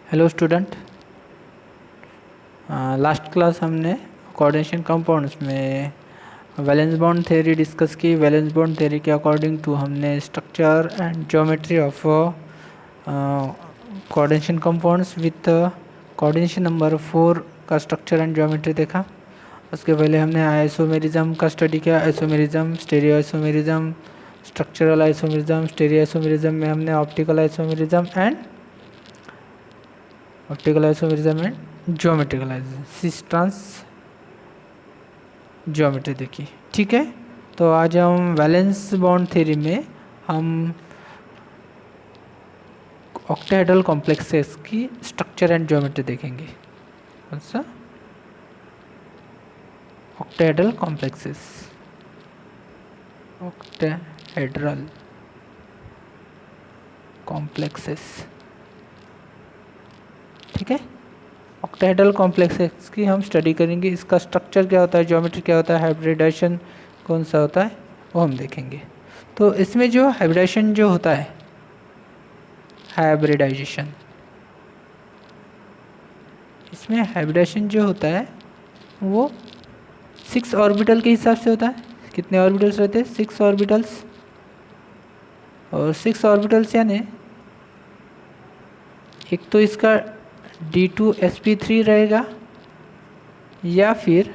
Hello student. Last class हमने coordination compounds में valence bond theory discuss की। Valence bond theory के according to हमने structure and geometry of coordination compounds with coordination number 4 का structure and geometry देखा। उसके पहले हमने आइसोमेरिज्म का स्टडी किया। Isomerism, stereo isomerism, structural isomerism, stereo isomerism में हमने optical isomerism and geometrical isomerism, cis-trans geometry देखी। ठीक है, तो आज हम वैलेंस बॉन्ड थ्योरी में हम ऑक्टाहेड्रल कॉम्प्लेक्सेस की स्ट्रक्चर एंड ज्योमेट्री देखेंगे। कौन सा? Octahedral complexes, octahedral complexes. ठीक है, ऑक्टाहेड्रल कॉम्प्लेक्सेस की हम स्टडी करेंगे। इसका स्ट्रक्चर क्या होता है, ज्योमेट्री क्या होता है, हाइब्रिडाइजेशन कौन सा होता है, वो हम देखेंगे। तो इसमें जो हाइब्रिडाइजेशन जो होता है, हाइब्रिडाइजेशन, इसमें हाइब्रिडाइजेशन जो होता है वो 6 ऑर्बिटल के हिसाब से होता है। कितने ऑर्बिटल्स रहते हैं? 6 ऑर्बिटल्स। और 6 ऑर्बिटल्स यानी एक तो इसका D2sp3 रहेगा या फिर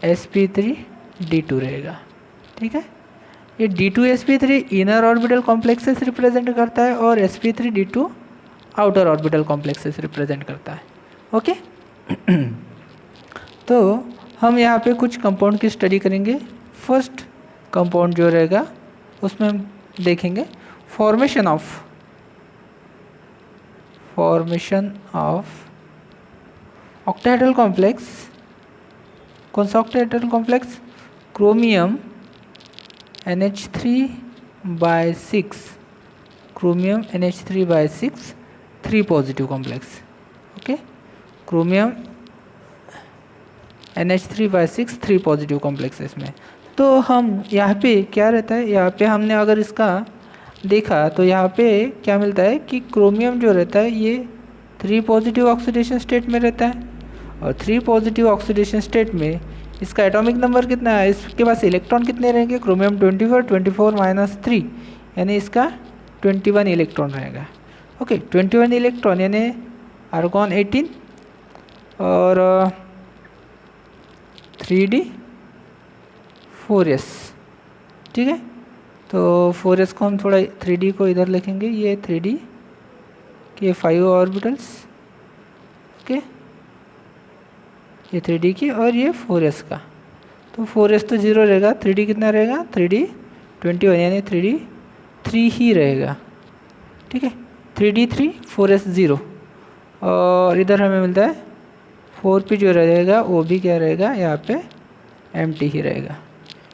sp3d2 रहेगा। ठीक है, ये D2sp3 inner orbital complexes represent करता है और sp3d2 outer orbital complexes represent करता है। ओके तो हम यहाँ पे कुछ कंपाउंड की स्टडी करेंगे। फर्स्ट कंपाउंड जो रहेगा उसमें हम देखेंगे फॉर्मेशन ऑफ ऑक्टाहेड्रल कॉम्प्लेक्स। कौन सा octahedral complex? Chromium NH3/6, chromium NH3/6 3 positive complex. Okay, chromium NH3/6 3 positive complex इसमें। तो हम यहाँ पे क्या रहता है, यहाँ पे हमने अगर इसका देखा तो यहाँ पे क्या मिलता है कि क्रोमियम जो रहता है ये 3 पॉजिटिव ऑक्सीडेशन स्टेट में रहता है। और 3 पॉजिटिव ऑक्सीडेशन स्टेट में इसका एटॉमिक नंबर कितना है, इसके पास इलेक्ट्रॉन कितने रहेंगे? क्रोमियम 24 -3 यानी इसका 21 इलेक्ट्रॉन रहेगा। ओके, 21 इलेक्ट्रॉन यानी आर्गॉन 18 और 3d 4s। ठीक है, तो 4s को हम थोड़ा 3d को इधर लिखेंगे, ये 3d के 5 ऑर्बिटल्स। ओके, ये 3d की और ये 4s का, तो 4s तो 0 रहेगा, 3d कितना रहेगा? 3d 21 यानी 3d 3 ही रहेगा। ठीक है, 3d 3 4s 0 और इधर हमें मिलता है 4p जो रहेगा वो भी क्या रहेगा, यहाँ पे एम्प्टी ही रहेगा।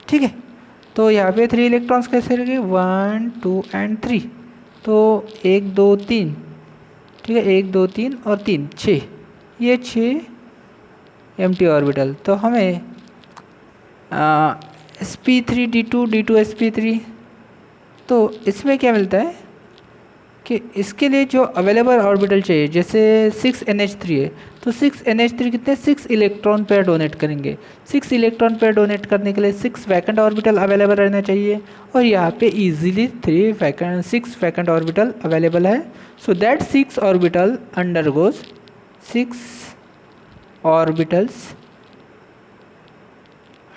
ठीक है, तो यहाँ पे 3 इलेक्ट्रॉन्स कैसे रहेंगे? 1 2 एंड 3, तो 1 2 3। ठीक है, 1 2 3 और 3 6, ये 6 एम्प्टी ऑर्बिटल। तो हमें sp3d2 d2sp3, तो इसमें क्या मिलता है कि इसके लिए जो अवेलेबल ऑर्बिटल चाहिए, जैसे 6NH3 है तो 6NH3 कितने 6 इलेक्ट्रॉन पेयर डोनेट करेंगे। 6 इलेक्ट्रॉन पेयर डोनेट करने के लिए 6 वैकेंट ऑर्बिटल अवेलेबल रहना चाहिए और यहाँ पे इजीली 6 वैकेंट ऑर्बिटल अवेलेबल है। So that 6 orbital undergoes 6 orbitals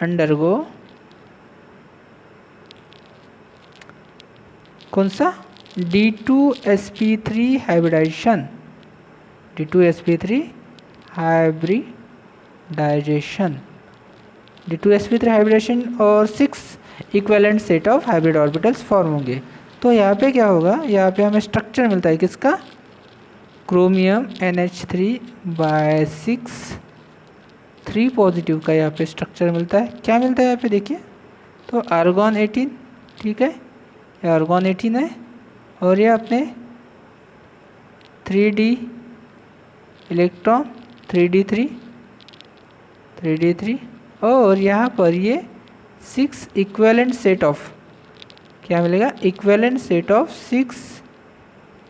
undergo कौन सा? D2sp3 hybridisation, D2sp3 hybridisation, D2sp3 hybridisation और 6 equivalent set of hybrid orbitals form होंगे। तो यहाँ पे क्या होगा, यहाँ पे हमें स्ट्रक्चर मिलता है किसका? क्रोमियम NH3/6 3 पॉजिटिव का यहाँ पे स्ट्रक्चर मिलता है। क्या मिलता है यहाँ पे देखिए, तो आर्गॉन 18। ठीक है, ये आर्गॉन 18 है और ये अपने 3d इलेक्ट्रॉन 3d3 और यहाँ पर ये 6 इक्विवेलेंट सेट ऑफ, क्या मिलेगा? Equivalent set of 6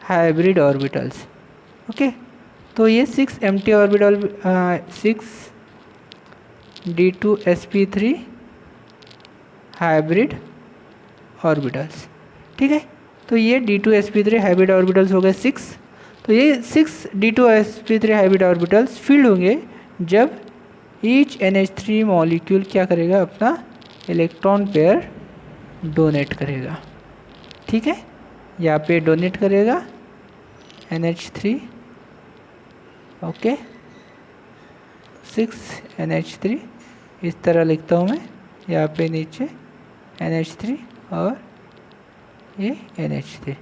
hybrid orbitals. Okay, तो ये 6 empty orbital 6d2sp3 hybrid orbitals, ठीक है। तो ये d2sp3 हाइब्रिड ऑर्बिटल्स हो गए 6। तो ये 6d2sp3 हाइब्रिड ऑर्बिटल्स फील्ड होंगे जब ईच NH3 मॉलिक्यूल क्या करेगा, अपना इलेक्ट्रॉन पेयर डोनेट करेगा, ठीक है। यहाँ पे डोनेट करेगा NH3, ओके 6NH3 इस तरह लिखता हूँ मैं, यहाँ पे नीचे NH3 और ये NH3।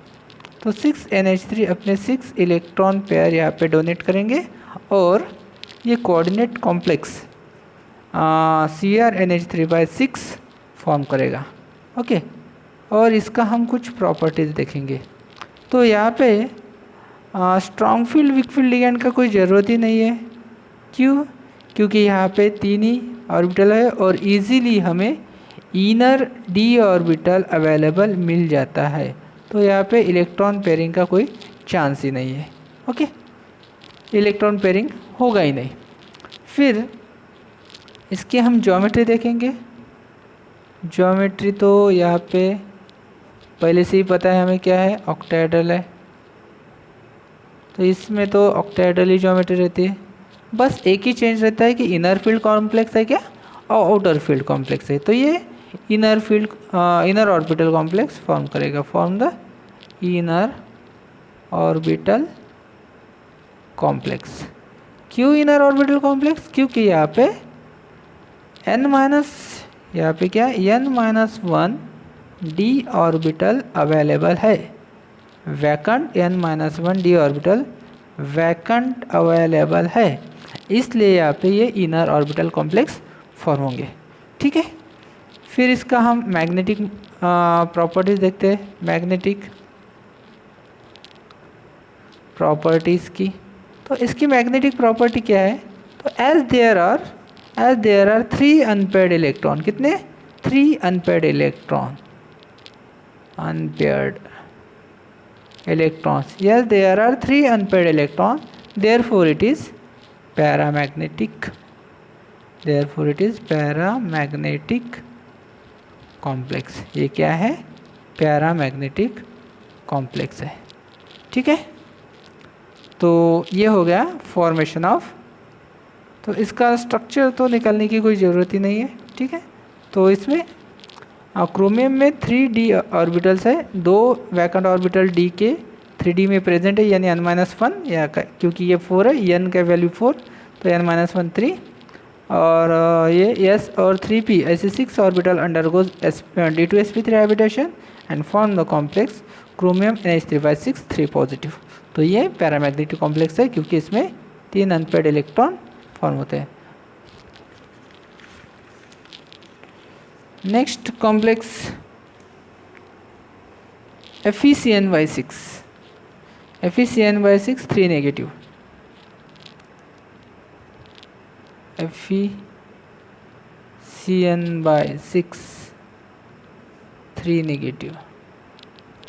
तो 6NH3 अपने 6 इलेक्ट्रॉन पेयर यहाँ पे डोनेट करेंगे और ये कोऑर्डिनेट कॉम्प्लेक्स CrNH3/6 फॉर्म करेगा, ओके। और इसका हम कुछ प्रॉपर्टीज़ देखेंगे। तो यहाँ पे strong field weak field ligand का कोई ज़रूरत ही नहीं है। क्यों? क्योंकि यहाँ पे 3 ही ऑर्बिटल है और इजीली हमें इनर d ऑर्बिटल अवेलेबल मिल जाता है। तो यहाँ पे इलेक्ट्रॉन पेयरिंग का कोई चांस ही नहीं है, ओके, इलेक्ट्रॉन पेयरिंग होगा ही नहीं। फिर इसकी हम ज्योमेट्री देखेंगे। ज्योमेट्री तो यहाँ पे पहले से ही पता है हमें क्या है, ऑक्टाहेड्रल है। तो इसमें तो ऑक्टाहेड्रल ही ज्योमेट्री रहती है, बस एक ही चेंज रहता है कि इनर फील्ड कॉम्प्लेक्स है क्या और आउटर फील्ड कॉम्प्लेक्स है। तो ये इनर ऑर्बिटल कॉम्प्लेक्स फॉर्म करेगा, form the inner orbital complex. क्यों इनर ऑर्बिटल कॉम्प्लेक्स? क्योंकि यहाँ पे यहाँ पे क्या n-1 d ऑर्बिटल अवेलेबल है, vacant n-1 d orbital vacant available है, इसलिए यहाँ पे ये इनर ऑर्बिटल कॉम्प्लेक्स फॉर्म होंगे, ठीक है। फिर इसका हम मैग्नेटिक प्रॉपर्टीज देखते हैं। मैग्नेटिक प्रॉपर्टीज़ की, तो इसकी मैग्नेटिक प्रॉपर्टी क्या है? तो as there are 3 unpaired electron, कितने? 3 unpaired electrons, yes there are 3 unpaired electrons, therefore it is paramagnetic, complex। ये क्या है? पैरामैग्नेटिक कॉम्प्लेक्स है, ठीक है। तो ये हो गया फॉर्मेशन ऑफ। तो इसका स्ट्रक्चर तो निकालने की कोई ज़रूरत ही नहीं है, ठीक है। तो इसमें क्रोमियम में 3d ऑर्बिटल्स है, 2 वैकेंट ऑर्बिटल d के 3d में प्रेजेंट है, यानी n-1 या क्योंकि ये 4 है, n का वैल्यू 4, तो n-1 3, और ये s और 3p ऐसे 6 orbital undergoes d2sp3 hybridisation and form the complex chromium NH3/6 3 positive. तो ये पैरामैग्नेटिक कॉम्प्लेक्स है क्योंकि इसमें 3 अनपेयर्ड इलेक्ट्रॉन फॉर्म होते हैं। Next complex FeCN/6, FeCN/6 3 negative, FeCN/6 3 negative,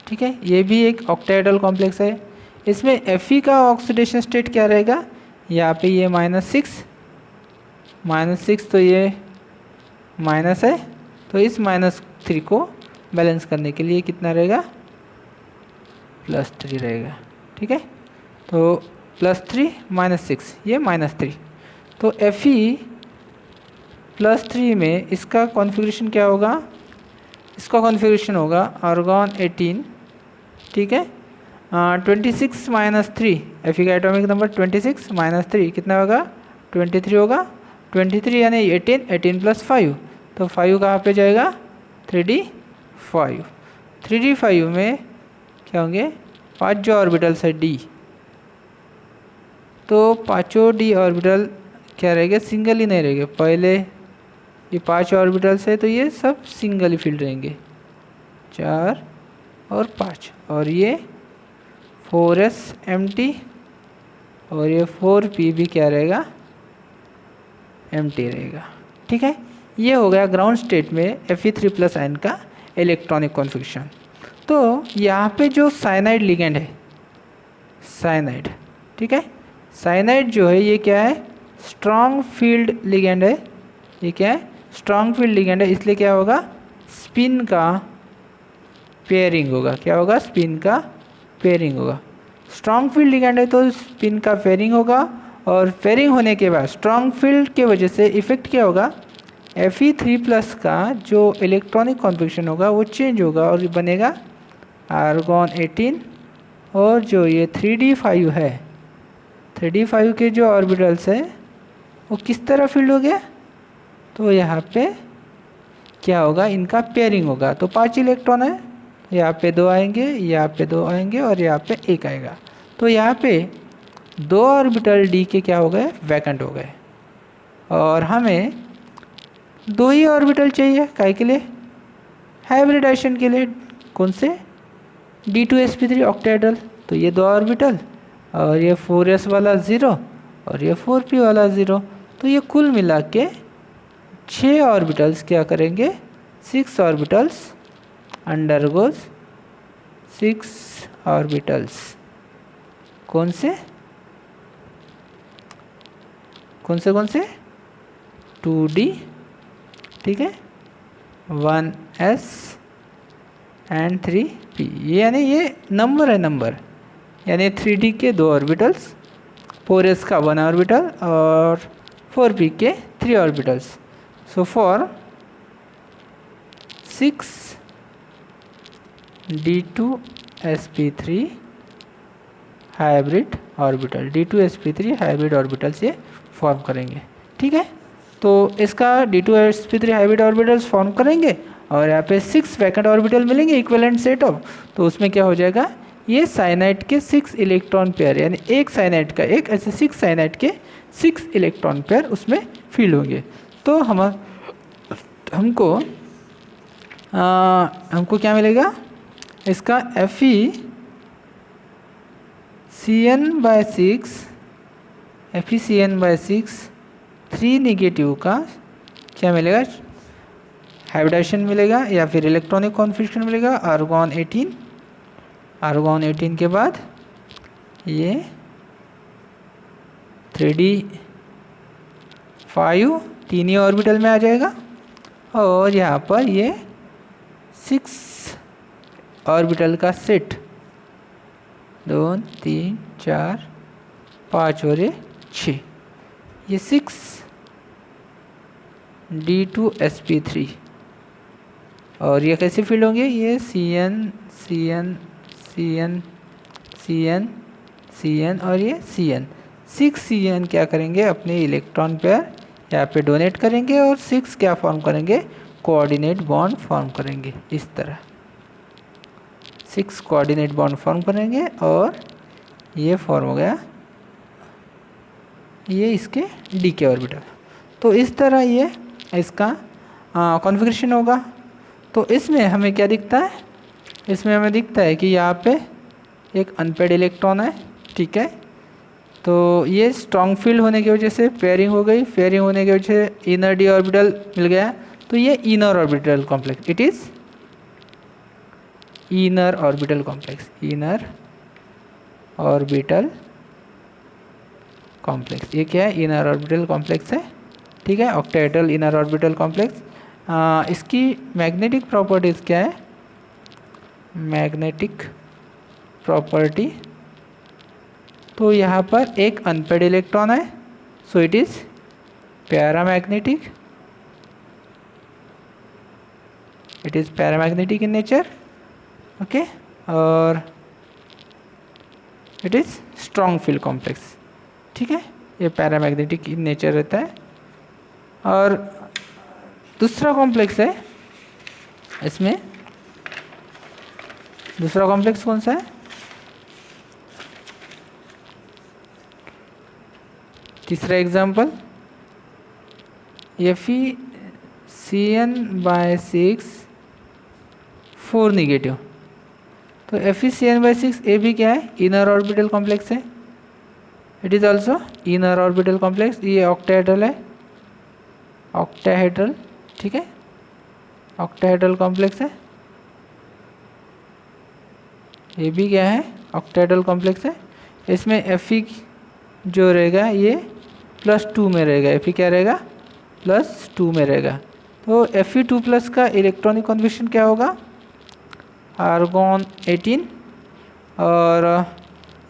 ठीक है। ये भी एक ऑक्टाहेड्रल कॉम्प्लेक्स है। इसमें Fe का ऑक्सीडेशन स्टेट क्या रहेगा? यहाँ पे ये -6, तो ये माइनस है, तो इस -3 को बैलेंस करने के लिए कितना रहेगा? +3 रहेगा, ठीक है। तो +3 -6, ये -3, तो Fe+3 में इसका कॉन्फ़िगरेशन क्या होगा? इसका कॉन्फ़िगरेशन होगा आर्गॉन 18, ठीक है। 26 - 3, Fe का एटॉमिक नंबर 26 - 3 कितना होगा? 23 होगा। 23 यानी 18 + 5, तो 5 कहाँ पे जाएगा? 3d5। 3d5 में क्या होंगे? 5 जो ऑर्बिटल्स है d, तो पाँचों d ऑर्बिटल क्या रहेंगे? सिंगल ही नहीं रहेंगे। पहले ये 5 ऑर्बिटल्स है तो ये सब सिंगल ही फील्ड रहेंगे, 4 और 5, और ये 4s एम्प्टी और ये 4p भी क्या रहेगा? एम्प्टी रहेगा, ठीक है। ये हो गया ग्राउंड स्टेट में Fe3+ आयन का इलेक्ट्रॉनिक कॉन्फ़िगरेशन। तो यहाँ पे जो साइनाइड लिगेंड है, साइनाइड ठीक है। साइनाइड जो है ये क्या है, स्ट्रॉन्ग फील्ड लिगेंड है। ये क्या है, स्ट्रॉन्ग फील्ड लिगेंड है, इसलिए क्या होगा, स्पिन का पेयरिंग होगा। क्या होगा, स्पिन का पेयरिंग होगा। स्ट्रॉन्ग फील्ड लिगेंड है तो स्पिन का पेयरिंग होगा, और पेयरिंग होने के बाद स्ट्रॉन्ग फील्ड के वजह से इफेक्ट क्या होगा, Fe3+ का जो इलेक्ट्रॉनिक कॉन्फिगरेशन होगा वो चेंज होगा और बनेगा आर्गॉन 18। और जो ये 3d5 है, 3d5 के जो ऑर्बिटल्स है वो किस तरह फील्ड हो गया, तो यहाँ पे क्या होगा, इनका पेयरिंग होगा। तो 5 इलेक्ट्रॉन है, यहाँ पे 2 आएंगे, यहाँ पे 2 आएंगे और यहाँ पे 1 आएगा। तो यहाँ पे 2 ऑर्बिटल डी के क्या हो गए, वैकेंट हो गए। और हमें 2 ही ऑर्बिटल चाहिए काहे के लिए, हाइब्रिडाइजेशन के लिए। कौन से, D2sp3 ऑक्टेहेड्रल। तो ये 2 ऑर्बिटल और ये 4s वाला 0 और ये 4p वाला 0, तो ये कुल मिला के 6 ऑर्बिटल्स क्या करेंगे, 6 ऑर्बिटल्स अंडरगोज 6 ऑर्बिटल्स। कौन से 2d, ठीक है, 1s एंड 3p। यानी ये नंबर है, नंबर यानी 3d के 2 ऑर्बिटल्स, 4s का 1 ऑर्बिटल और 4p के 3 orbitals. So for 6 D2sp3 hybrid orbital, D2sp3 hybrid orbitals ये फॉर्म करेंगे। ठीक है, तो इसका D2sp3 हाइब्रिड ऑर्बिटल्स फॉर्म करेंगे और यहाँ पे 6 वैकेंट ऑर्बिटल मिलेंगे इक्विवेलेंट सेट ऑफ। तो उसमें क्या हो जाएगा, ये साइनाइड के 6 इलेक्ट्रॉन पेयर, यानी एक साइनाइड का एक ऐसे 6 साइनाइड के 6 इलेक्ट्रॉन पेयर उसमें फील्ड होंगे। तो हमको क्या मिलेगा, इसका FeCN/6 3 निगेटिव का क्या मिलेगा, हाइब्रिडाइजेशन मिलेगा या फिर इलेक्ट्रॉनिक कॉन्फिगरेशन मिलेगा, आर्गॉन 18 के बाद ये 3d5 तीन ही ऑर्बिटल में आ जाएगा और यहाँ पर ये 6 ऑर्बिटल का सेट 2 3 4 5 और ये 6, ये 6 D2sp3 और ये कैसे फील्ड होंगे, ये CN और ये CN। 6 CN क्या करेंगे, अपने इलेक्ट्रॉन पेयर यहाँ पे डोनेट करेंगे और 6 क्या फॉर्म करेंगे, कोऑर्डिनेट बॉन्ड फॉर्म करेंगे। इस तरह 6 कोऑर्डिनेट बॉन्ड फॉर्म करेंगे और ये फॉर्म हो गया ये इसके डी के ऑर्बिटल। तो इस तरह ये इसका कॉन्फ़िगरेशन होगा। तो इसमें हमें क्या दिखता है, इसमें हमें दिखता है कि यहाँ पे एक अनपेड इलेक्ट्रॉन है, ठीक है। तो ये स्ट्रॉन्ग फील्ड होने की वजह से पेयरिंग हो गई, पेयरिंग होने की वजह से इनर डी ऑर्बिटल मिल गया। तो ये inner orbital complex, it is inner orbital complex, inner orbital complex. ये क्या है, इनर ऑर्बिटल कॉम्प्लेक्स है, ठीक है, ऑक्टाहेड्रल इनर ऑर्बिटल कॉम्प्लेक्स। इसकी मैग्नेटिक प्रॉपर्टीज़ क्या है, मैग्नेटिक प्रॉपर्टी, तो यहाँ पर एक अनपेड इलेक्ट्रॉन है, so it is paramagnetic, it is paramagnetic in nature, okay, और it is strong field complex, ठीक है, ये पैरामैग्नेटिक इन नेचर रहता है। और दूसरा कॉम्प्लेक्स है, इसमें दूसरा कॉम्प्लेक्स कौन सा है, तीसरा एग्जाम्पल FeCN/6 4 निगेटिव। तो FeCN/6 ये भी क्या है, इनर ऑर्बिटल कॉम्प्लेक्स है, it is also inner orbital complex. ये ऑक्टाहेड्रल है, ऑक्टाहेड्रल, ठीक है, ऑक्टाहेड्रल कॉम्प्लेक्स है, ये भी क्या है, ऑक्टाहेड्रल कॉम्प्लेक्स है। इसमें जो रहेगा ये +2 में रहेगा, Fe क्या रहेगा +2 में रहेगा। तो Fe2+ का इलेक्ट्रॉनिक कॉन्फिगरेशन क्या होगा, आर्गॉन 18 और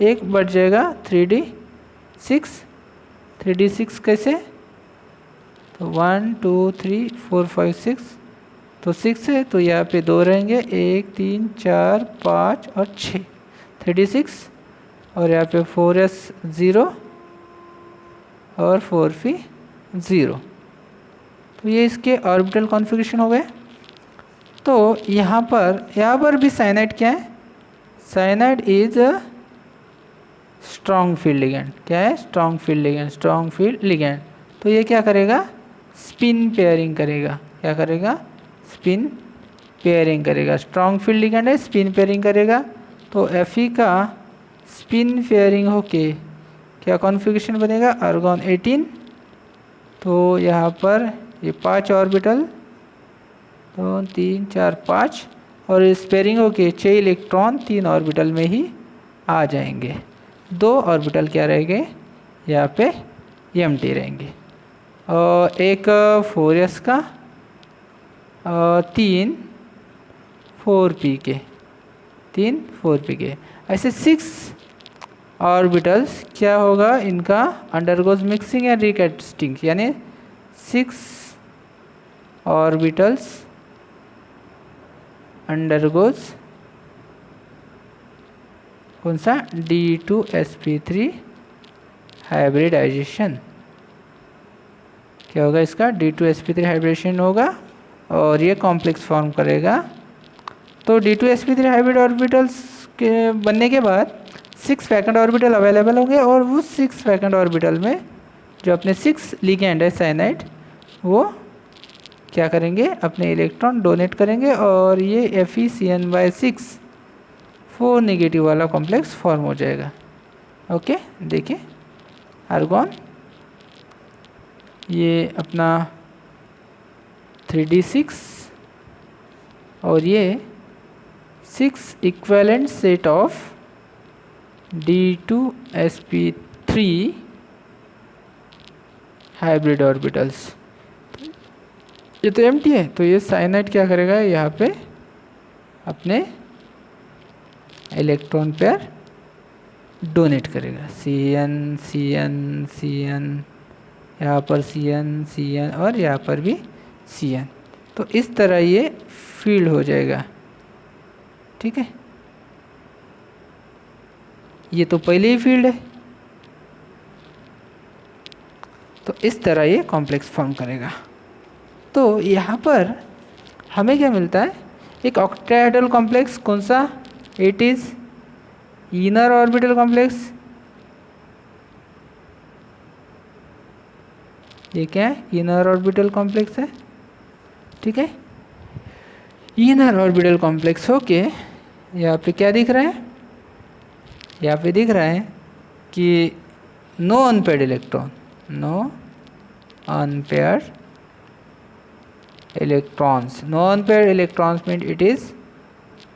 एक बढ़ जाएगा 3d6 कैसे, तो 1 2 3 4 5 6, तो 6 है तो यहाँ पे 2 रहेंगे, 1 3 4 5 और 6, 3d6 और यहाँ पे 4s 0 और 4p 0। तो ये इसके ऑर्बिटल कॉन्फ़िगरेशन हो गए। तो यहाँ पर भी साइनाइड क्या है, cyanide is a strong field ligand. क्या है, स्ट्रॉन्ग फील्ड लिगेंड। तो ये क्या करेगा, स्पिन पेयरिंग करेगा। क्या करेगा, स्पिन पेयरिंग करेगा। स्ट्रॉन्ग फील्ड लिगेंड है, स्पिन पेयरिंग करेगा। तो Fe का स्पिन पेयरिंग होके क्या कॉन्फ़िगरेशन बनेगा, आर्गॉन 18। तो यहाँ पर ये 5 ऑर्बिटल, 2 3 4 5, और स्पेयरिंग होके 6 इलेक्ट्रॉन 3 ऑर्बिटल में ही आ जाएंगे। 2 ऑर्बिटल क्या रहेंगे, यहाँ पे एम्प्टी रहेंगे। और एक 4s का और 3 4p के, ऐसे 6 ऑर्बिटल्स क्या होगा, इनका अंडरगोज मिक्सिंग एंड रिकास्टिंग, यानी 6 ऑर्बिटल्स अंडरगोज कौन सा, D2sp3 हाइब्रिडाइजेशन। क्या होगा इसका, D2sp3 हाइब्रिडेशन होगा और ये कॉम्प्लेक्स फॉर्म करेगा। तो D2sp3 हाइब्रिड ऑर्बिटल्स के बनने के बाद 6 वैकेंट ऑर्बिटल अवेलेबल होंगे, और उस 6 वैकेंट ऑर्बिटल में जो अपने 6 लिगेंड है साइनाइड, वो क्या करेंगे, अपने इलेक्ट्रॉन डोनेट करेंगे, और ये FeCN/6 4 नेगेटिव वाला कॉम्प्लेक्स फॉर्म हो जाएगा। ओके, देखिए आर्गॉन ये अपना 3d6 और ये 6 equivalent set of D2sp3 hybrid orbitals. ये तो एम्प्टी है, तो ये साइनाइड क्या करेगा, यहाँ पे अपने इलेक्ट्रॉन पेयर डोनेट करेगा। CN, यहाँ पर CN और यहाँ पर भी CN। तो इस तरह ये फील्ड हो जाएगा। ठीक है, ये तो पहले ही फील्ड है, तो इस तरह ये कॉम्प्लेक्स फॉर्म करेगा। तो यहाँ पर हमें क्या मिलता है, एक ऑक्टाहेड्रल कॉम्प्लेक्स, कौन सा, it is inner orbital complex. ये क्या है, इनर ऑर्बिटल कॉम्प्लेक्स है। ठीक है, इनर ऑर्बिटल कॉम्प्लेक्स होके यहाँ पे क्या दिख रहा है, यहाँ पे दिख रहा है कि no unpaired electron, no unpaired electrons. No unpaired electrons mean it is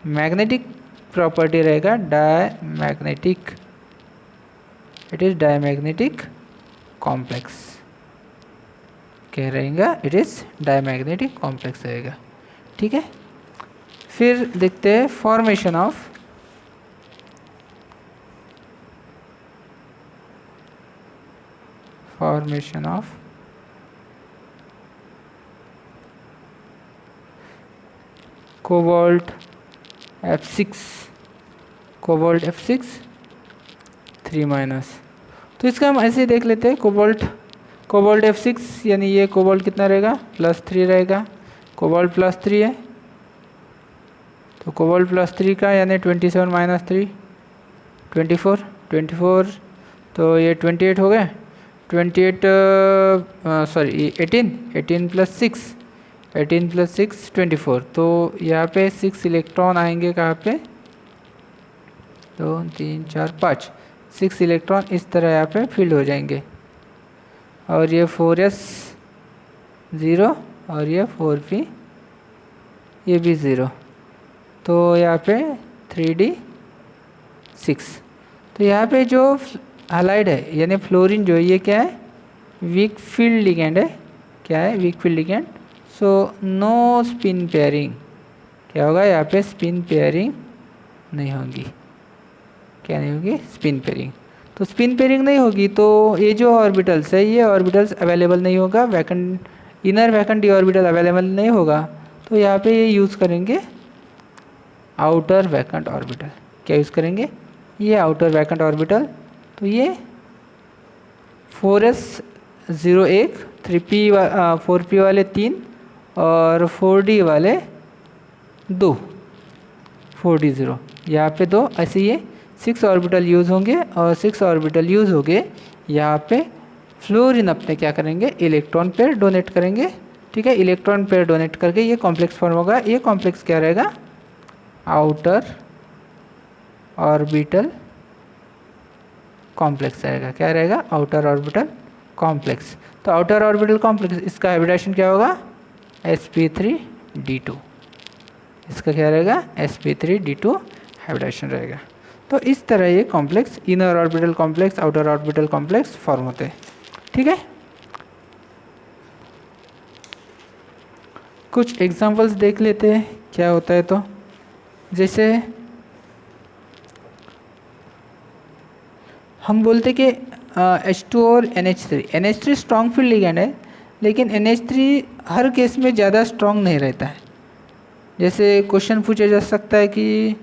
magnetic property रहेगा, diamagnetic, it is diamagnetic complex. क्या रहेगा, इट इज डायमैग्नेटिक कॉम्प्लेक्स रहेगा। ठीक है, फिर देखते हैं formation of cobalt F6, cobalt F6 3-। तो इसका हम ऐसे देख लेते हैं, कोबाल्ट F6 यानी ये कोबाल्ट कितना रहेगा, +3 रहेगा। कोबाल्ट +3 है, तो कोबाल्ट +3 का यानी 27 - 3 24, तो ये 28 हो गए। 18 + 6 24। तो यहाँ पे 6 इलेक्ट्रॉन आएंगे कहाँ पे, 2 3 4 5 6 इलेक्ट्रॉन इस तरह यहाँ पे फिल हो जाएंगे। और ये 4s 0 और ये 4p ये भी 0। तो यहाँ पे 3d6। तो यहाँ पे जो हैलाइड है, यानी फ्लोरीन जो है ये क्या है, वीक फील्ड लिगेंड है। क्या है, weak field ligand. So no spin pairing, क्या होगा यहाँ पे, स्पिन पेयरिंग नहीं होगी। क्या नहीं होगी, स्पिन पेयरिंग। तो स्पिन पेयरिंग नहीं होगी तो ये जो ऑर्बिटल्स है ये ऑर्बिटल्स अवेलेबल नहीं होगा, vacant inner vacant orbital available नहीं होगा। तो यहाँ पे ये यूज़ करेंगे आउटर वैकेंट ऑर्बिटल। क्या यूज़ करेंगे, ये आउटर वैकेंट ऑर्बिटल। तो ये 4s01, 3p 4p वाले 3 और 4d वाले 2, 4d 0, यहाँ पे 2, ऐसे ये 6 ऑर्बिटल यूज़ होंगे और 6 ऑर्बिटल यूज़ हो गए। यहाँ पे फ्लोरीन अपने क्या करेंगे, इलेक्ट्रॉन पेयर डोनेट करेंगे। ठीक है, इलेक्ट्रॉन पेयर डोनेट करके ये कॉम्प्लेक्स फॉर्म होगा। ये कॉम्प्लेक्स क्या रहेगा, आउटर ऑर्बिटल कॉम्प्लेक्स रहेगा। क्या रहेगा, आउटर ऑर्बिटल कॉम्प्लेक्स। तो आउटर ऑर्बिटल कॉम्प्लेक्स, इसका हाइब्रिडाइजेशन क्या होगा, sp3d2। इसका क्या रहेगा, sp3d2 हाइब्रिडाइजेशन रहेगा। तो इस तरह ये complex, inner orbital complex, outer orbital complex form होते हैं। ठीक है, कुछ एग्जांपल्स देख लेते हैं क्या होता है। तो जैसे हम बोलते कि H2 और NH3 स्ट्रॉन्ग फील्ड लिगेंड है, लेकिन NH3 हर केस में ज़्यादा स्ट्रॉन्ग नहीं रहता है। जैसे क्वेश्चन पूछा जा सकता है कि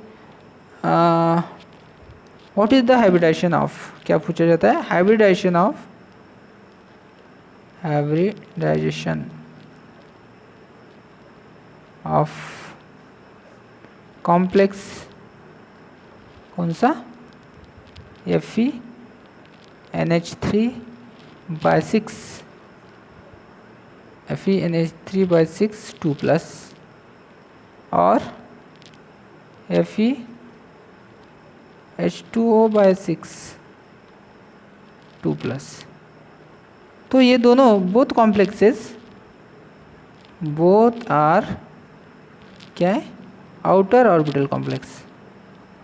what is the hybridisation of, क्या पूछा जाता है, हाइब्रिडाइजेशन ऑफ कॉम्प्लेक्स कौन सा, FeNH3/6, FeNH3/6 2+ और FeH2O/6 2+। तो ये दोनों बोथ कॉम्प्लेक्सेस, बोथ आर क्या है, outer orbital complex,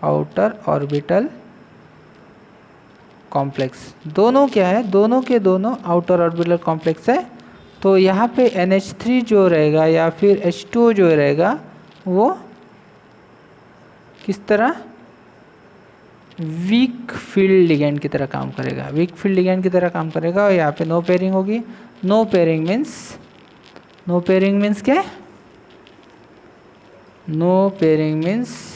outer orbital complex. दोनों क्या है, दोनों के दोनों आउटर ऑर्बिटल कॉम्प्लेक्स है। तो यहाँ पे NH3 जो रहेगा या फिर H2O जो रहेगा वो किस तरह, वीक फील्ड लिगेंड की तरह काम करेगा, वीक फील्ड लिगेंड की तरह काम करेगा। और यहाँ पे नो पेयरिंग होगी। नो पेयरिंग मीन्स क्या, no pairing means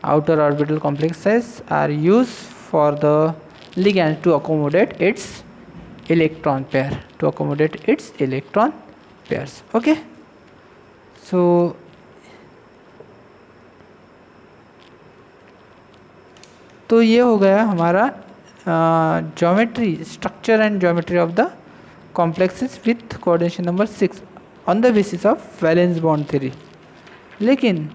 outer orbital complexes are used for the ligand to accommodate its electron pair, okay. So तो ये हो गया हमारा geometry, structure and geometry of the complexes with coordination number 6 on the basis of valence bond theory. लेकिन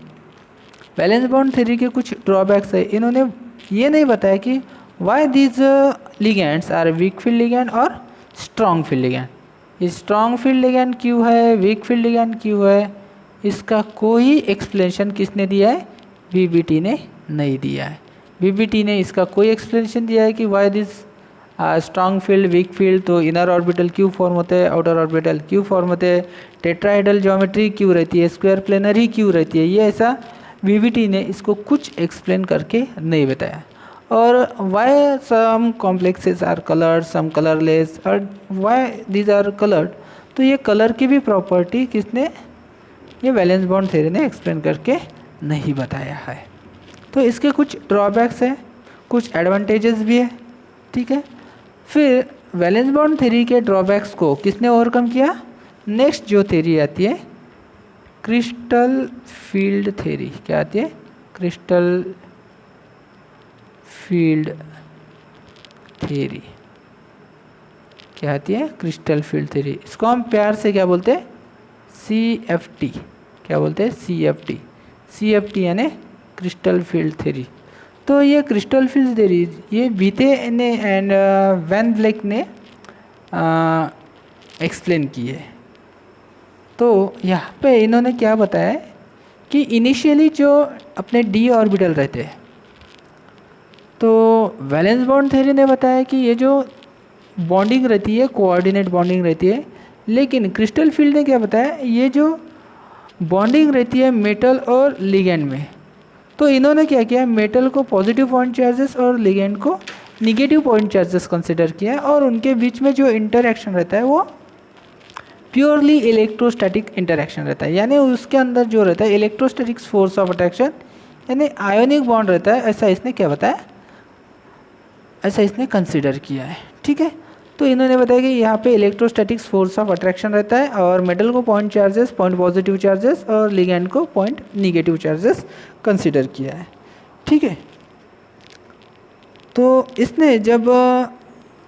valence bond theory के कुछ drawbacks है। इन्होंने ये नहीं बताया कि why these ligands are weak field ligand और स्ट्रॉन्ग फील्ड लिगेंड। ये स्ट्रॉन्ग फील्ड लिगेंड क्यों है, वीक फील्ड लिगेंड क्यों है, इसका कोई एक्सप्लेनेशन किसने दिया है, वीबीटी ने नहीं दिया है। वीबीटी ने इसका कोई एक्सप्लेनेशन दिया है कि why this strong field weak field, तो इनर ऑर्बिटल क्यों फॉर्म होते हैं, आउटर ऑर्बिटल क्यों फॉर्म होते हैं, टेट्राहेड्रल ज्योमेट्री क्यों रहती है, स्क्वायर प्लेनर ही क्यों रहती है, ये ऐसा वीबीटी ने इसको कुछ एक्सप्लेन करके नहीं बताया। और why some complexes are coloured, some colourless, और वाई दीज आर कलर्ड, तो ये कलर की भी प्रॉपर्टी किसने, ये वैलेंस बॉन्ड थ्योरी ने एक्सप्लेन करके नहीं बताया है। तो इसके कुछ ड्रॉबैक्स हैं, कुछ एडवांटेजेस भी है। ठीक है, फिर वैलेंस बॉन्ड थ्योरी के ड्रॉबैक्स को किसने ओवरकम किया, नेक्स्ट जो थ्योरी आती है क्रिस्टल फील्ड थ्योरी। क्या आती है, क्रिस्टल फील्ड थ्योरी। क्या आती है, क्रिस्टल फील्ड थ्योरी। इसको हम प्यार से क्या बोलते हैं, CFT। क्या बोलते हैं, CFT यानी क्रिस्टल फील्ड थ्योरी। तो ये क्रिस्टल फील्ड थ्योरी ये बीते ने एंड वैन ब्लैक ने एक्सप्लेन की है। तो यहाँ पे इन्होंने क्या बताया कि इनिशियली जो अपने d ऑर्बिटल रहते हैं, तो वैलेंस बॉन्ड थ्योरी ने बताया कि ये जो बॉन्डिंग रहती है कोऑर्डिनेट बॉन्डिंग रहती है, लेकिन क्रिस्टल फील्ड ने क्या बताया, ये जो बॉन्डिंग रहती है मेटल और लिगेंड में, तो इन्होंने क्या किया, मेटल को पॉजिटिव पॉइंट चार्जेस और लिगेंड को निगेटिव पॉइंट चार्जेस कंसिडर किया, और उनके बीच में जो इंटरैक्शन रहता है वो प्योरली इलेक्ट्रोस्टैटिक इंटरैक्शन रहता है, यानी उसके अंदर जो रहता है इलेक्ट्रोस्टैटिक फोर्स ऑफ अट्रैक्शन यानी आयोनिक बॉन्ड रहता है, ऐसा इसने क्या बताया, ऐसा इसने कंसिडर किया है। ठीक है, तो इन्होंने बताया कि यहाँ पे इलेक्ट्रोस्टैटिक फोर्स ऑफ अट्रैक्शन रहता है और मेटल को point charges, point positive charges और लिगेंड को पॉइंट निगेटिव चार्जेस कंसिडर किया है। ठीक है, तो इसने जब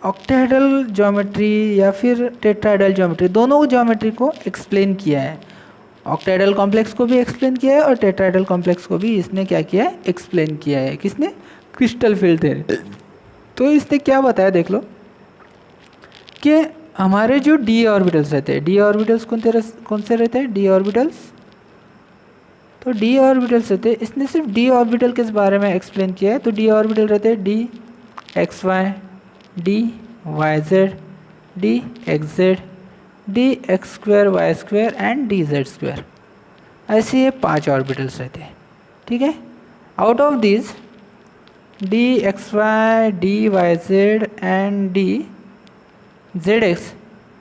ऑक्टाहेड्रल ज्योमेट्री या फिर टेट्राहेड्रल ज्योमेट्री, दोनों ज्योमेट्री को एक्सप्लेन किया है, ऑक्टाहेड्रल कॉम्प्लेक्स को भी एक्सप्लेन किया है और टेट्राहेड्रल कॉम्प्लेक्स को भी इसने क्या किया है, एक्सप्लेन किया है। किसने, क्रिस्टल फील्ड थ्योरी। तो इसने क्या बताया देख लो कि हमारे जो डी ऑर्बिटल्स रहते हैं, डी ऑर्बिटल्स कौन से रहते हैं, डी ऑर्बिटल्स, तो डी ऑर्बिटल्स रहते हैं, इसने सिर्फ डी ऑर्बिटल के बारे में एक्सप्लेन किया है। तो डी ऑर्बिटल रहते हैं d x y, d y z, d x z, d x square y square and d z square, ऐसे ये 5 ऑर्बिटल्स रहते हैं। ठीक है, out of this d x y, d y z and d z x,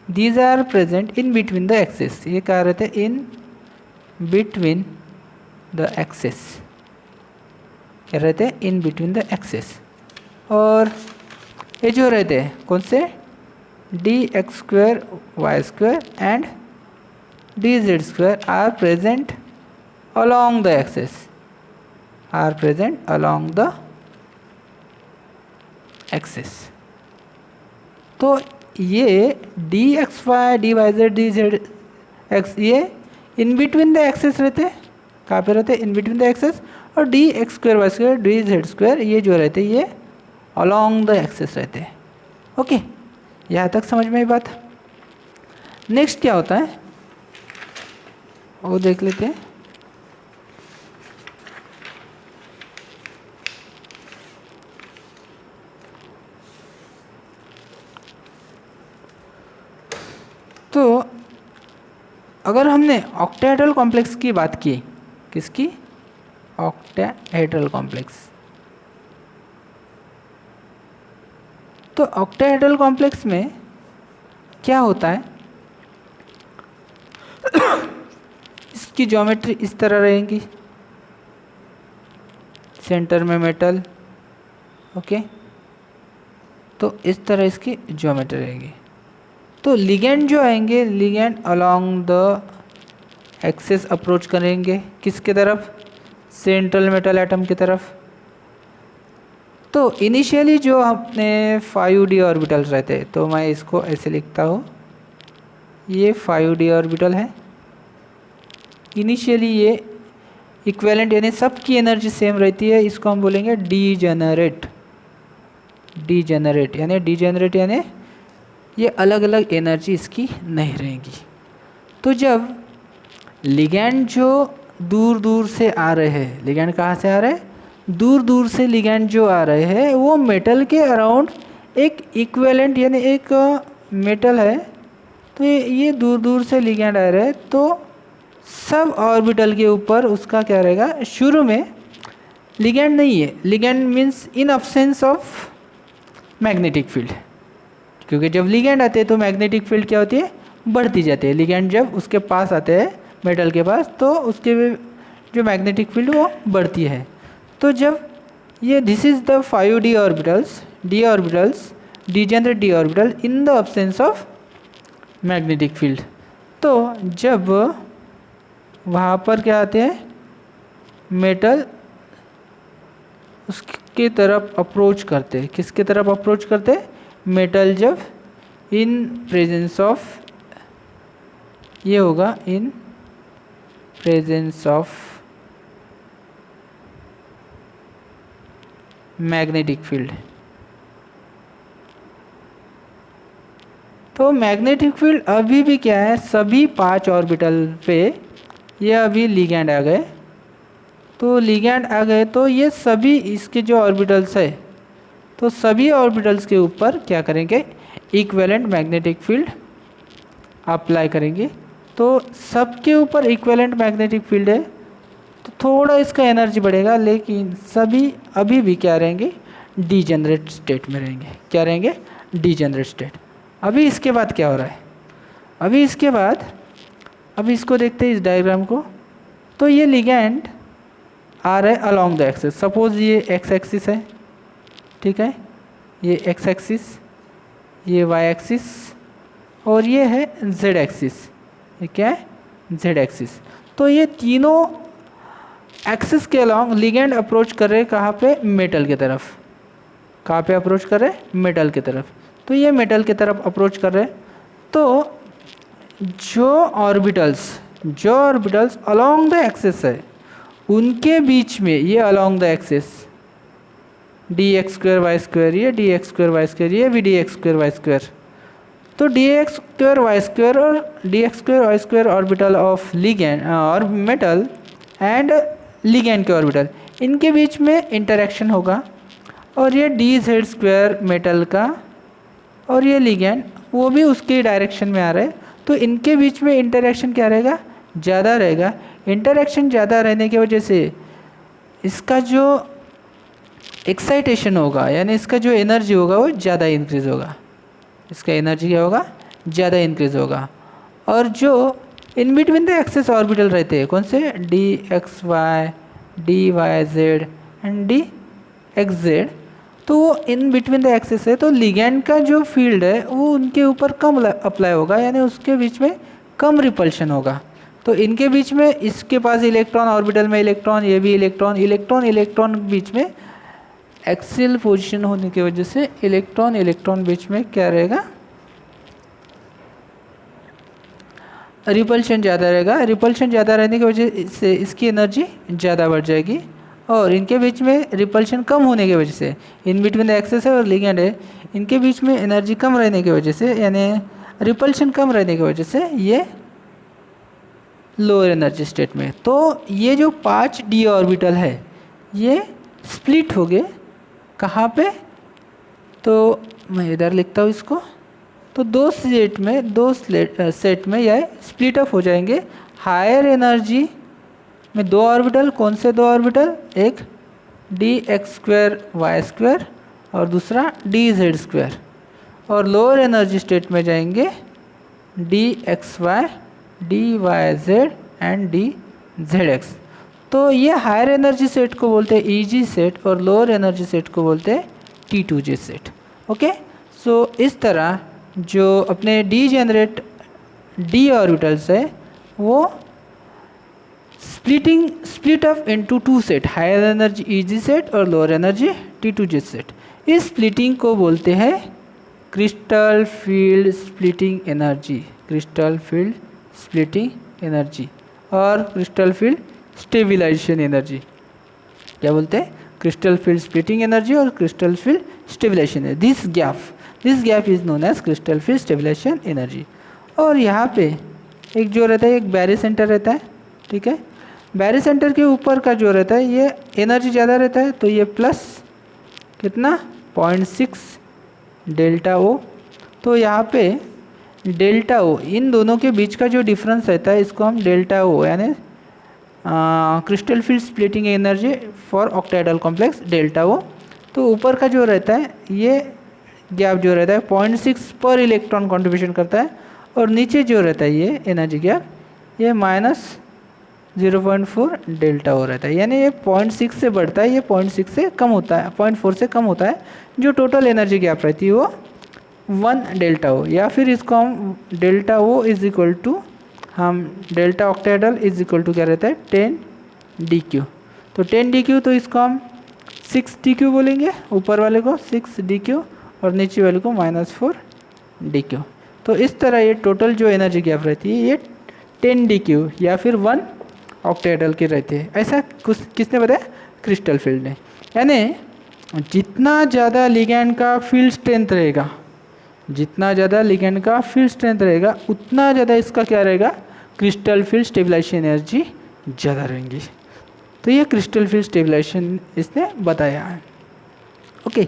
these are present in between the axes, ये क्या रहते हैं, इन बिटवीन द एक्सेस, क्या रहते हैं, इन बिटवीन द एक्सेस। और ये जो रहते हैं कौन से, d x square y square and d z square are present along the axis, are present along the axis। तो ये d x y, d y z, d z x, ये इन बिटवीन द एक्सेस रहते हैं, कहाँ पे रहते हैं, in between the axes. और d x square y square, d z square, ये जो रहते हैं ये अलॉन्ग द एक्सेस रहते हैं। ओके, यहाँ तक समझ में आई बात। नेक्स्ट क्या होता है वो देख लेते हैं। तो अगर हमने ऑक्टाहेड्रल कॉम्प्लेक्स की बात की, किसकी, ऑक्टाहेड्रल कॉम्प्लेक्स, तो ऑक्टाहेड्रल कॉम्प्लेक्स में क्या होता है, इसकी ज्योमेट्री इस तरह रहेगी, सेंटर में मेटल, ओके, तो इस तरह इसकी ज्योमेट्री रहेगी। तो लिगेंड जो आएंगे, ligand along the axes approach करेंगे, किसके तरफ, सेंट्रल मेटल एटम की तरफ। तो इनिशियली जो अपने 5d ऑर्बिटल्स रहते हैं, तो मैं इसको ऐसे लिखता हूँ, ये 5d ऑर्बिटल है। इनिशियली ये इक्विवेलेंट यानी सबकी एनर्जी सेम रहती है, इसको हम बोलेंगे डीजेनरेट। डीजेनरेट यानी ये अलग अलग एनर्जी इसकी नहीं रहेगी। तो जब लिगेंड जो दूर दूर से आ रहे हैं, लिगेंड कहाँ से आ रहे हैं, दूर दूर से लिगेंड जो आ रहे हैं वो मेटल के अराउंड एक इक्विवेलेंट यानी एक मेटल है, तो ये दूर दूर से लिगेंड आ रहे हैं, तो सब ऑर्बिटल के ऊपर उसका क्या रहेगा, शुरू में लिगेंड नहीं है, ligand means in absence of magnetic field, क्योंकि जब लिगेंड आते हैं तो मैग्नेटिक फील्ड क्या होती है, बढ़ती जाती है। लिगेंड जब उसके पास आते हैं मेटल के पास, तो उसके जो मैग्नेटिक फील्ड वो बढ़ती है। तो जब ये this is the 5d orbitals, D orbitals, degenerate D orbital in the absence of magnetic field. तो जब वहाँ पर क्या आते हैं, मेटल उसके तरफ अप्रोच करते हैं, किसके तरफ अप्रोच करते हैं, मेटल जब इन प्रेजेंस ऑफ, ये होगा in presence of magnetic field. तो मैग्नेटिक फील्ड अभी भी क्या है, सभी 5 ऑर्बिटल पे ये अभी लिगेंड आ गए। तो लिगेंड आ गए तो ये सभी इसके जो ऑर्बिटल्स है तो सभी ऑर्बिटल्स के ऊपर क्या करेंगे, इक्विवेलेंट मैग्नेटिक फील्ड अप्लाई करेंगे। तो सबके ऊपर इक्विवेलेंट मैग्नेटिक फील्ड है तो थोड़ा इसका एनर्जी बढ़ेगा, लेकिन सभी अभी भी क्या रहेंगे, डीजेनरेट स्टेट में रहेंगे। क्या रहेंगे, डीजेनरेट स्टेट। अभी इसके बाद क्या हो रहा है, अभी इसके बाद अभी इसको देखते हैं इस डायग्राम को। तो ये लिगैंड आ रहा है अलोंग द एक्सिस। सपोज ये एक्स एक्सिस है, ठीक है, ये एक्स एक्सिस, ये वाई एक्सिस और ये है जेड एक्सिस। ये क्या है, जेड एक्सिस। तो ये तीनों एक्सिस के अलोंग लिगैंड अप्रोच कर रहे हैं कहाँ पे, मेटल की तरफ। कहाँ पे अप्रोच कर रहे हैं, मेटल की तरफ। तो ये मेटल की तरफ अप्रोच कर रहे हैं। तो जो ऑर्बिटल्स अलोंग द एक्सिस है उनके बीच में, ये along the axis d x square y square, ये d x square y square, ये भी d x square y square. तो d x square y square और d x square y square orbital of ligand और metal and ligand के orbital, इनके बीच में इंटरेक्शन होगा। और ये डी जेड स्क्वायर मेटल का और ये लिगैंड वो भी उसके डायरेक्शन में आ रहा है। तो इनके बीच में इंटरेक्शन क्या रहेगा, ज़्यादा रहेगा। इंटरेक्शन ज़्यादा रहने की वजह से इसका जो एक्साइटेशन होगा, यानी इसका जो एनर्जी होगा वो ज़्यादा इंक्रीज़ होगा। इसका एनर्जी क्या होगा, ज़्यादा इंक्रीज़ होगा। और जो in between the axis orbital रहते हैं, कौन से, d x y, d y z and d x z, तो वो इन बिटवीन द एक्सिस है। तो लिगैंड का जो फील्ड है वो उनके ऊपर कम अप्लाई होगा, यानी उसके बीच में कम रिपल्शन होगा। तो इनके बीच में, इसके पास इलेक्ट्रॉन, ऑर्बिटल में इलेक्ट्रॉन, ये भी इलेक्ट्रॉन बीच में एक्सियल पोजीशन होने की वजह से इलेक्ट्रॉन बीच में क्या रहेगा, रिपल्शन ज़्यादा रहेगा। रिपल्शन ज़्यादा रहने की वजह से इसकी एनर्जी ज़्यादा बढ़ जाएगी। और इनके बीच में रिपल्शन कम होने की वजह से, इन बिटवीन द एक्सिस है और लिगैंड है, इनके बीच में एनर्जी कम रहने की वजह से, यानी रिपल्शन कम रहने की वजह से ये लोअर एनर्जी स्टेट में। तो ये जो 5 डी ऑर्बिटल है ये स्प्लिट हो गए कहाँ पे, तो मैं इधर लिखता हूँ इसको। तो दो सेट में यह स्प्लिट अप हो जाएंगे। हायर एनर्जी में 2 ऑर्बिटल, कौन से 2 ऑर्बिटल, एक d x square y square और दूसरा डी जेड स्क्वायर। और लोअर एनर्जी स्टेट में जाएंगे d x y, d y z and d z x. तो ये हायर एनर्जी सेट को बोलते हैं ईजी सेट और लोअर एनर्जी सेट को बोलते हैं T2J सेट। ओके, सो इस तरह जो अपने डीजेनरेट डी ऑर्बिटल्स है वो split up into 2 set, higher energy e g set और लोअर एनर्जी T2J सेट। इस स्प्लिटिंग को बोलते हैं crystal field splitting energy, crystal field splitting energy और क्रिस्टल फील्ड स्टेबिलाइजेशन एनर्जी। क्या बोलते हैं, क्रिस्टल फील्ड स्प्लिटिंग एनर्जी और crystal field stabilisation energy. This gap is known as crystal field stabilisation energy. और यहाँ पे एक जो रहता है, एक बैरी सेंटर रहता है, ठीक है। बैरी सेंटर के ऊपर का जो रहता है ये एनर्जी ज़्यादा रहता है, तो ये प्लस कितना 0.6 डेल्टा ओ। तो यहाँ पे डेल्टा ओ, इन दोनों के बीच का जो डिफरेंस रहता है इसको हम डेल्टा ओ, यानी crystal field splitting energy for octahedral complex delta O. तो ऊपर का जो रहता है ये गैप जो रहता है 0.6 पर इलेक्ट्रॉन कंट्रीब्यूशन करता है, और नीचे जो रहता है ये एनर्जी गैप ये -0.4 डेल्टा ओ रहता है। यानी ये 0.6 से बढ़ता है, ये 0.6 से कम होता है, 0.4 से कम होता है। जो टोटल एनर्जी गैप रहती है वो 1 डेल्टा ओ, या फिर इसको हम delta O is equal to, हम delta octahedral is equal to क्या रहता है 10 DQ। तो 10 DQ, तो इसको हम 6 DQ बोलेंगे, ऊपर वाले को 6 DQ और नीचे वाले को -4 DQ। तो इस तरह ये टोटल जो एनर्जी गैप रहती है ये 10 DQ या फिर 1 ऑक्टाइडल की रहती है। ऐसा कुछ किसने बताया, क्रिस्टल फील्ड ने। यानी जितना ज़्यादा लिगैंड का फील्ड स्ट्रेंथ रहेगा, जितना ज़्यादा लिगैंड का फील्ड स्ट्रेंथ रहेगा उतना ज़्यादा इसका क्या रहेगा, क्रिस्टल फील्ड स्टेबिलाइजेशन एनर्जी ज़्यादा रहेंगी। तो ये क्रिस्टल फील्ड स्टेबिलाइजेशन इसने बताया है। ओके,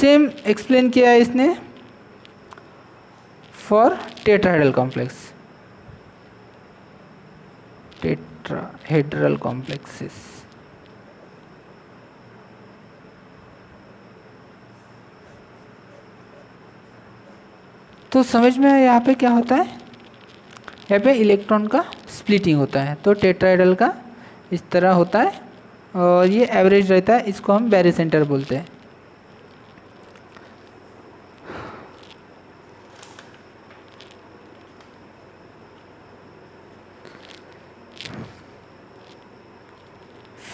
सेम एक्सप्लेन किया है इसने for tetrahedral complex, tetrahedral complexes. तो समझ में यहाँ पे क्या होता है, यहाँ पे इलेक्ट्रॉन का स्प्लिटिंग होता है। तो टेट्राहेड्रल का इस तरह होता है और ये एवरेज रहता है, इसको हम बैरीसेंटर बोलते हैं।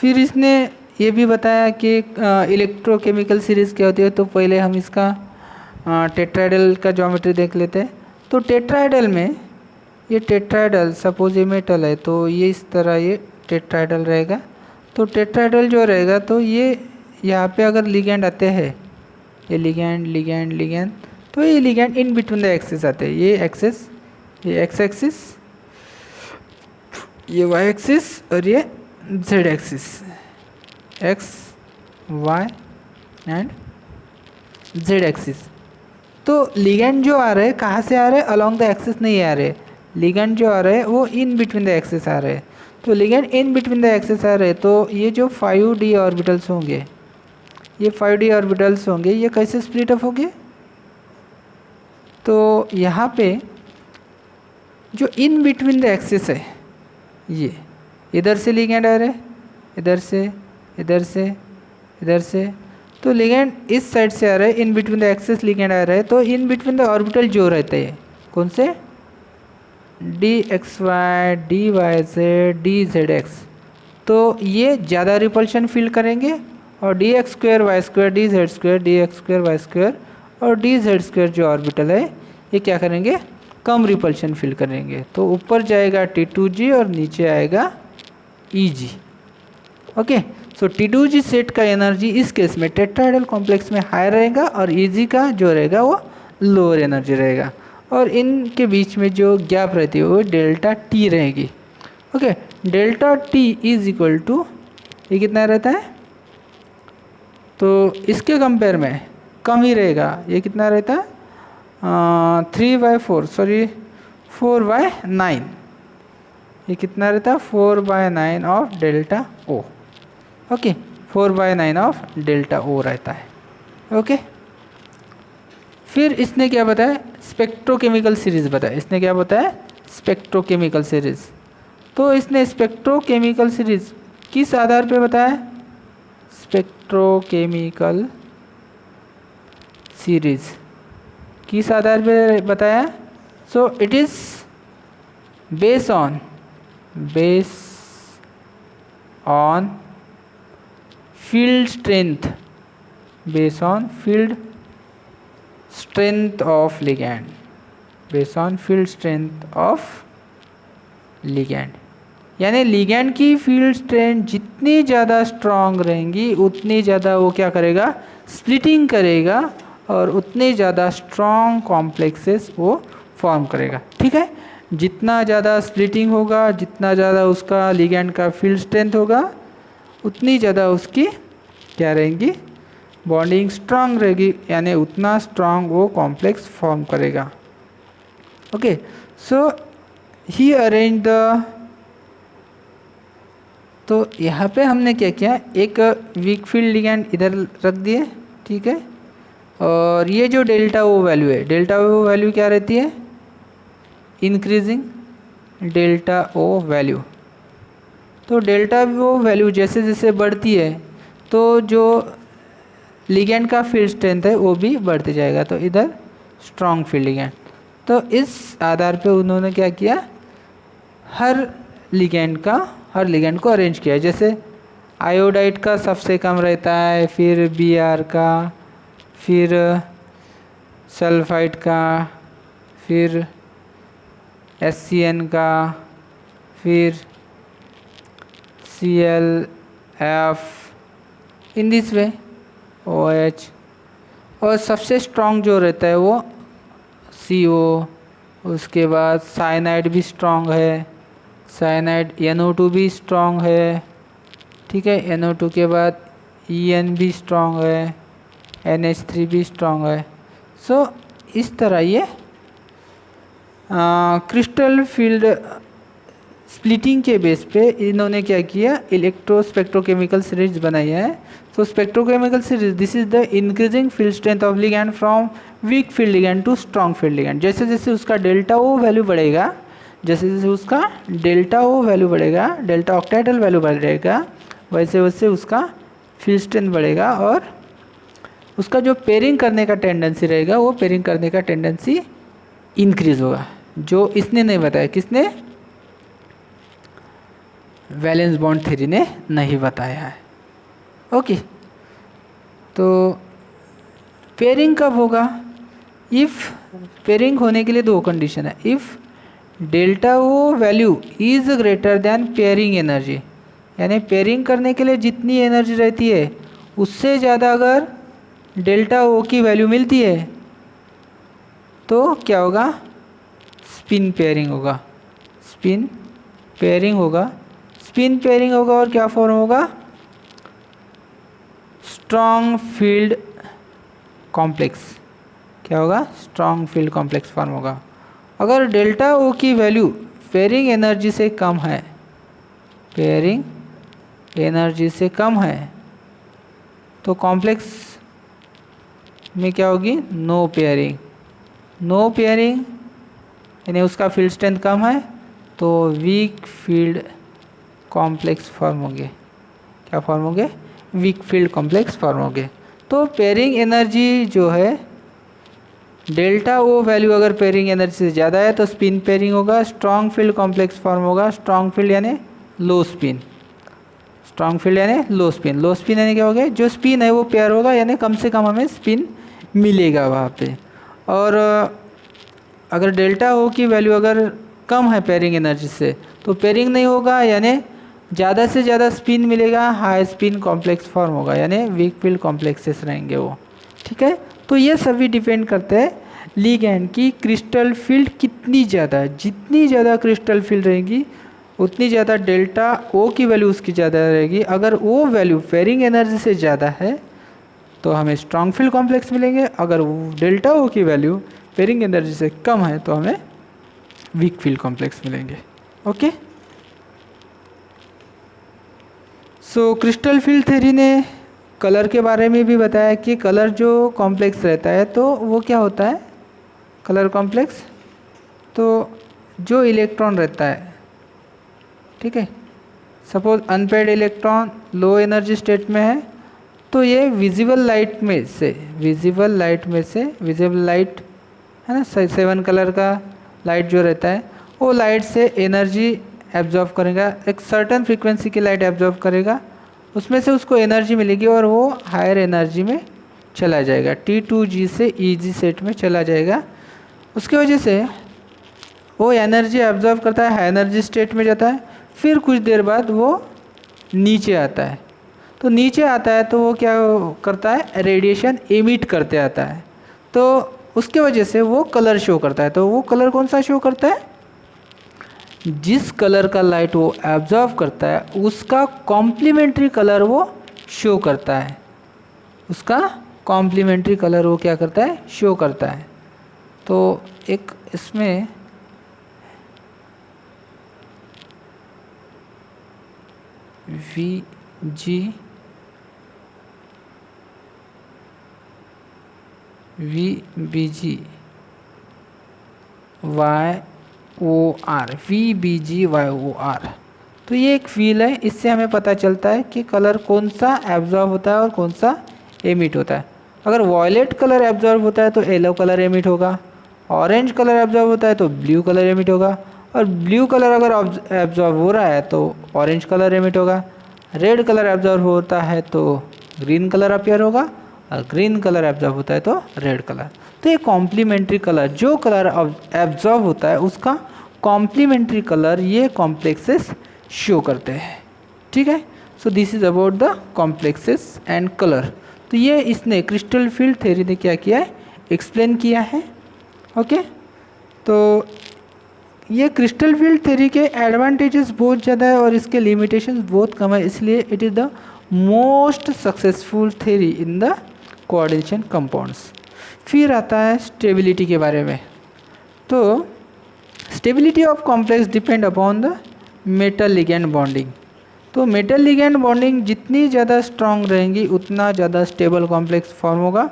फिर इसने ये भी बताया कि इलेक्ट्रोकेमिकल सीरीज़ क्या होती है। तो पहले हम इसका टेट्राहेड्रल का ज्योमेट्री देख लेते हैं। तो टेट्राहेड्रल में ये टेट्राहेड्रल सपोज ये मेटल है तो ये इस तरह ये टेट्राहेड्रल रहेगा। तो टेट्राहेड्रल जो रहेगा तो ये यहाँ पे अगर लिगैंड आते हैं, ये लिगैंड लिगैंड लिगैंड, तो ये ligand in between the axis आते हैं। ये एक्सिस, ये एक्स एक्सिस, ये वाई एक्सिस और ये z axis, x y and z axis. तो लिगैंड जो आ रहे हैं कहाँ से आ रहे हैं, अलोंग द एक्सिस नहीं आ रहे, लिगैंड जो आ रहे हैं वो इन बिटवीन द एक्सिस आ रहे हैं। तो ligand in between the axis आ रहे हैं, तो ये जो 5d ऑर्बिटल्स होंगे, ये 5d ऑर्बिटल्स होंगे, ये कैसे स्प्लिट अप होंगे। तो यहाँ पे जो इन बिटवीन द एक्सिस है, ये इधर से लिगैंड आ रहे हैं, इधर से, इधर से, इधर से। तो लिगैंड इस साइड से आ रहा है, in between the axis ligand आ रहा है। तो इन बिटवीन द ऑर्बिटल जो रहते हैं कौन से, d x y, d y z, d z x, तो ये ज़्यादा रिपल्शन फील करेंगे। और d x square y square, d z square, d x square y square और डी जेड स्क्वायर जो ऑर्बिटल है ये क्या करेंगे, कम रिपल्शन फील करेंगे। तो ऊपर जाएगा T2g और नीचे आएगा Eg। ओके, सो T2g सेट का एनर्जी इस केस में टेट्राहेड्रल कॉम्प्लेक्स में हाई रहेगा और Eg का जो रहेगा वो लोअर एनर्जी रहेगा। और इनके बीच में जो गैप रहती है वो डेल्टा टी रहेगी। Okay, delta t is equal to, ये कितना रहता है, तो इसके कंपेयर में कम ही रहेगा। ये कितना रहता है 3/4, सॉरी 4/9, ये कितना रहता है 4/9 of delta O. Okay, 4/9 of delta O रहता है। ओके, फिर इसने क्या बताया, स्पेक्ट्रोकेमिकल सीरीज बताया। इसने क्या बताया, स्पेक्ट्रोकेमिकल सीरीज। तो इसने स्पेक्ट्रोकेमिकल सीरीज किस आधार पे बताया, स्पेक्ट्रोकेमिकल सीरीज किस आधार पे बताया, so it is based on field strength, based on field strength of ligand, based on field strength of ligand। यानी लिगैंड की फील्ड स्ट्रेंथ जितनी ज़्यादा स्ट्रांग रहेंगी उतनी ज़्यादा वो क्या करेगा, स्प्लिटिंग करेगा और उतने ज़्यादा स्ट्रांग कॉम्प्लेक्सेस वो फॉर्म करेगा। ठीक है, जितना ज़्यादा स्प्लिटिंग होगा, जितना ज़्यादा उसका लिगैंड का फील्ड स्ट्रेंथ होगा, उतनी ज़्यादा उसकी क्या रहेंगी, बॉन्डिंग स्ट्रांग रहेगी, यानी उतना स्ट्रांग वो कॉम्प्लेक्स फॉर्म करेगा। Okay, so he arrange the, तो यहाँ पे हमने क्या किया, एक वीक फील्ड लिगैंड इधर रख दिए। ठीक है, और ये जो डेल्टा ओ वैल्यू है, डेल्टा ओ वैल्यू क्या रहती है, इंक्रीजिंग डेल्टा ओ वैल्यू। तो डेल्टा ओ वैल्यू जैसे जैसे बढ़ती है तो जो लिगैंड का फील्ड स्ट्रेंथ है वो भी बढ़ते जाएगा। तो इधर स्ट्रॉन्ग फील्ड लिगैंड। तो इस आधार पे उन्होंने क्या किया, हर लिगैंड को अरेंज किया। जैसे आयोडाइड का सबसे कम रहता है, फिर Br का, फिर सल्फाइड का, फिर SCN का, फिर ClF, in this way OH, और सबसे स्ट्रॉन्ग जो रहता है वो CO। उसके बाद साइनाइड भी स्ट्रॉन्ग है, साइनाइड NO2 भी स्ट्रॉन्ग है। ठीक है, NO2 के बाद EN भी स्ट्रॉन्ग है, NH3 भी स्ट्रॉन्ग है। सो इस तरह ये क्रिस्टल फील्ड स्प्लिटिंग के बेस पे इन्होंने क्या किया, इलेक्ट्रोस्पेक्ट्रोकेमिकल सीरीज बनाई है। So spectrochemical series, this is the increasing field strength of ligand from weak field ligand to strong field ligand. जैसे जैसे उसका डेल्टा ओ वैल्यू बढ़ेगा, जैसे जैसे उसका डेल्टा ओ वैल्यू बढ़ेगा, डेल्टा ऑक्टेटल वैल्यू बढ़ेगा, वैसे वैसे उसका फील्ड स्ट्रेंथ बढ़ेगा और उसका जो पेयरिंग करने का टेंडेंसी रहेगा वो पेयरिंग करने का टेंडेंसी इंक्रीज होगा। जो इसने नहीं बताया, किसने, वैलेंस बॉन्ड थ्योरी ने नहीं बताया है। ओके, तो पेयरिंग कब होगा, इफ़ पेयरिंग होने के लिए दो कंडीशन है, if delta o value is greater than pairing energy, यानी पेयरिंग करने के लिए जितनी एनर्जी रहती है उससे ज़्यादा अगर डेल्टा ओ की वैल्यू मिलती है तो क्या होगा, स्पिन पेयरिंग होगा, स्पिन पेयरिंग होगा, स्पिन पेयरिंग होगा और क्या फॉर्म होगा, स्ट्रॉन्ग फील्ड कॉम्प्लेक्स, क्या होगा, स्ट्रॉन्ग फील्ड कॉम्प्लेक्स फॉर्म होगा। अगर डेल्टा ओ की वैल्यू पेयरिंग एनर्जी से कम है, पेयरिंग एनर्जी से कम है तो कॉम्प्लेक्स में क्या होगी, नो पेयरिंग, नो पेयरिंग यानी उसका फील्ड स्ट्रेंथ कम है तो वीक फील्ड कॉम्प्लेक्स फॉर्म होंगे, क्या फॉर्म होंगे, वीक फील्ड कॉम्प्लेक्स फॉर्म होंगे। तो पेयरिंग एनर्जी जो है, डेल्टा ओ वैल्यू अगर पेयरिंग एनर्जी से ज़्यादा है तो स्पिन पेयरिंग होगा, स्ट्रॉन्ग फील्ड कॉम्प्लेक्स फॉर्म होगा, स्ट्रॉन्ग फील्ड यानी लो स्पिन, स्ट्रॉन्ग फील्ड यानी लो स्पिन, लो स्पिन यानी क्या हो गया, जो स्पिन है वो पेयर होगा यानी कम से कम हमें स्पिन मिलेगा वहाँ पे। और अगर डेल्टा ओ की वैल्यू अगर कम है पेयरिंग एनर्जी से तो पेयरिंग नहीं होगा यानी ज़्यादा से ज़्यादा स्पिन मिलेगा, हाई स्पिन कॉम्प्लेक्स फॉर्म होगा यानी वीक फील्ड कॉम्प्लेक्सेस रहेंगे वो। ठीक है, तो ये सभी डिपेंड करते हैं लिगैंड की क्रिस्टल फील्ड कितनी ज़्यादा है, जितनी ज़्यादा क्रिस्टल फील्ड रहेगी उतनी ज़्यादा डेल्टा ओ की वैल्यू उसकी ज़्यादा रहेगी। अगर वो वैल्यू पेयरिंग एनर्जी से ज़्यादा है तो हमें स्ट्रॉन्ग फील्ड कॉम्प्लेक्स मिलेंगे, अगर वो डेल्टा ओ की वैल्यू पेयरिंग एनर्जी से कम है तो हमें वीक फील्ड कॉम्प्लेक्स मिलेंगे। ओके, सो क्रिस्टल फील्ड थ्योरी ने कलर के बारे में भी बताया कि कलर जो कॉम्प्लेक्स रहता है तो वो क्या होता है, कलर कॉम्प्लेक्स, तो जो इलेक्ट्रॉन रहता है, ठीक है, suppose unpaired electron low energy state में है तो ये विजिबल लाइट में से, विजिबल लाइट में से, विजिबल लाइट है ना, 7 कलर का लाइट जो रहता है वो लाइट से एनर्जी एब्जॉर्व करेगा, एक सर्टन फ्रीक्वेंसी की लाइट एब्जॉर्व करेगा, उसमें से उसको एनर्जी मिलेगी और वो हायर एनर्जी में चला जाएगा, T2G से EG सेट में चला जाएगा। उसकी वजह से वो एनर्जी एब्जॉर्व करता है, हाई एनर्जी स्टेट में जाता है, फिर कुछ देर बाद वो नीचे आता है, तो नीचे आता है तो वो क्या करता है, रेडिएशन एमिट करते आता है, तो उसके वजह से वो कलर शो करता है। तो वो कलर कौन सा शो करता है, जिस कलर का लाइट वो एब्जॉर्व करता है उसका कॉम्प्लीमेंट्री कलर वो शो करता है, उसका कॉम्प्लीमेंट्री कलर वो क्या करता है, शो करता है। तो एक इसमें VBG YOR, VBG YOR, तो ये एक फील है, इससे हमें पता चलता है कि कलर कौन सा एब्जॉर्ब होता है और कौन सा एमिट होता है। अगर वॉयलेट कलर एब्जॉर्ब होता है तो येलो कलर एमिट होगा, ऑरेंज कलर एब्जॉर्ब होता है तो ब्लू कलर एमिट होगा, और ब्लू कलर अगर एब्जॉर्ब हो रहा है तो ऑरेंज कलर एमिट होगा, रेड कलर एब्जॉर्ब होता है तो ग्रीन कलर अपीयर होगा, और ग्रीन कलर एब्जॉर्ब होता है तो रेड कलर। तो ये कॉम्प्लीमेंट्री कलर, जो कलर एब्जॉर्ब होता है उसका कॉम्प्लीमेंट्री कलर ये कॉम्प्लेक्सेस शो करते हैं। ठीक है, so this is about the complexes and colour. तो ये इसने क्रिस्टल फील्ड थ्योरी ने क्या किया है, एक्सप्लेन किया है। ओके, तो ये क्रिस्टल फील्ड थ्योरी के एडवांटेजेस बहुत ज़्यादा है और इसके लिमिटेशंस बहुत कम है, इसलिए it is the most successful theory in the coordination compounds. फिर आता है स्टेबिलिटी के बारे में। तो stability of complex depend upon the metal ligand bonding. तो मेटल लिगैंड बॉन्डिंग जितनी ज़्यादा स्ट्रांग रहेंगी उतना ज़्यादा स्टेबल कॉम्प्लेक्स फॉर्म होगा।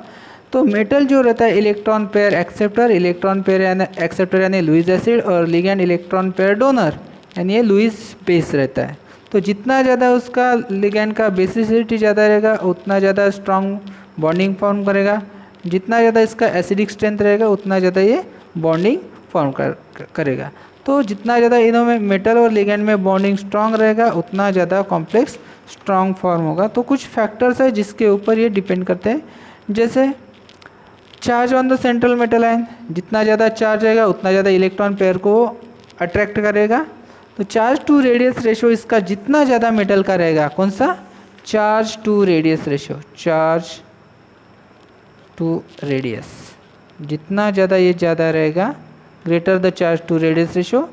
तो मेटल जो रहता है electron pair acceptor, electron pair acceptor यानी लुईस एसिड, और लिगैंड इलेक्ट्रॉन पेयर डोनर यानी ये लुईस बेस रहता है। तो जितना ज़्यादा उसका लिगैंड का बेसिसिटी ज़्यादा रहेगा उतना ज़्यादा स्ट्रांग बॉन्डिंग फॉर्म करेगा। जितना ज़्यादा इसका एसिडिक स्ट्रेंथ रहेगा उतना ज़्यादा ये बॉन्डिंग फॉर्म करेगा। तो जितना ज़्यादा इनों में मेटल और लिगैंड में बॉन्डिंग स्ट्रांग रहेगा उतना ज़्यादा कॉम्प्लेक्स स्ट्रांग फॉर्म होगा। तो कुछ फैक्टर्स है जिसके ऊपर ये डिपेंड करते हैं, जैसे charge on the central metal ion, जितना ज़्यादा चार्ज रहेगा उतना ज़्यादा इलेक्ट्रॉन पेयर को अट्रैक्ट करेगा। तो चार्ज टू रेडियस रेशो इसका जितना ज़्यादा मेटल का रहेगा, कौन सा, charge to radius ratio, charge to radius, जितना ज़्यादा ये ज़्यादा रहेगा, greater the charge to radius ratio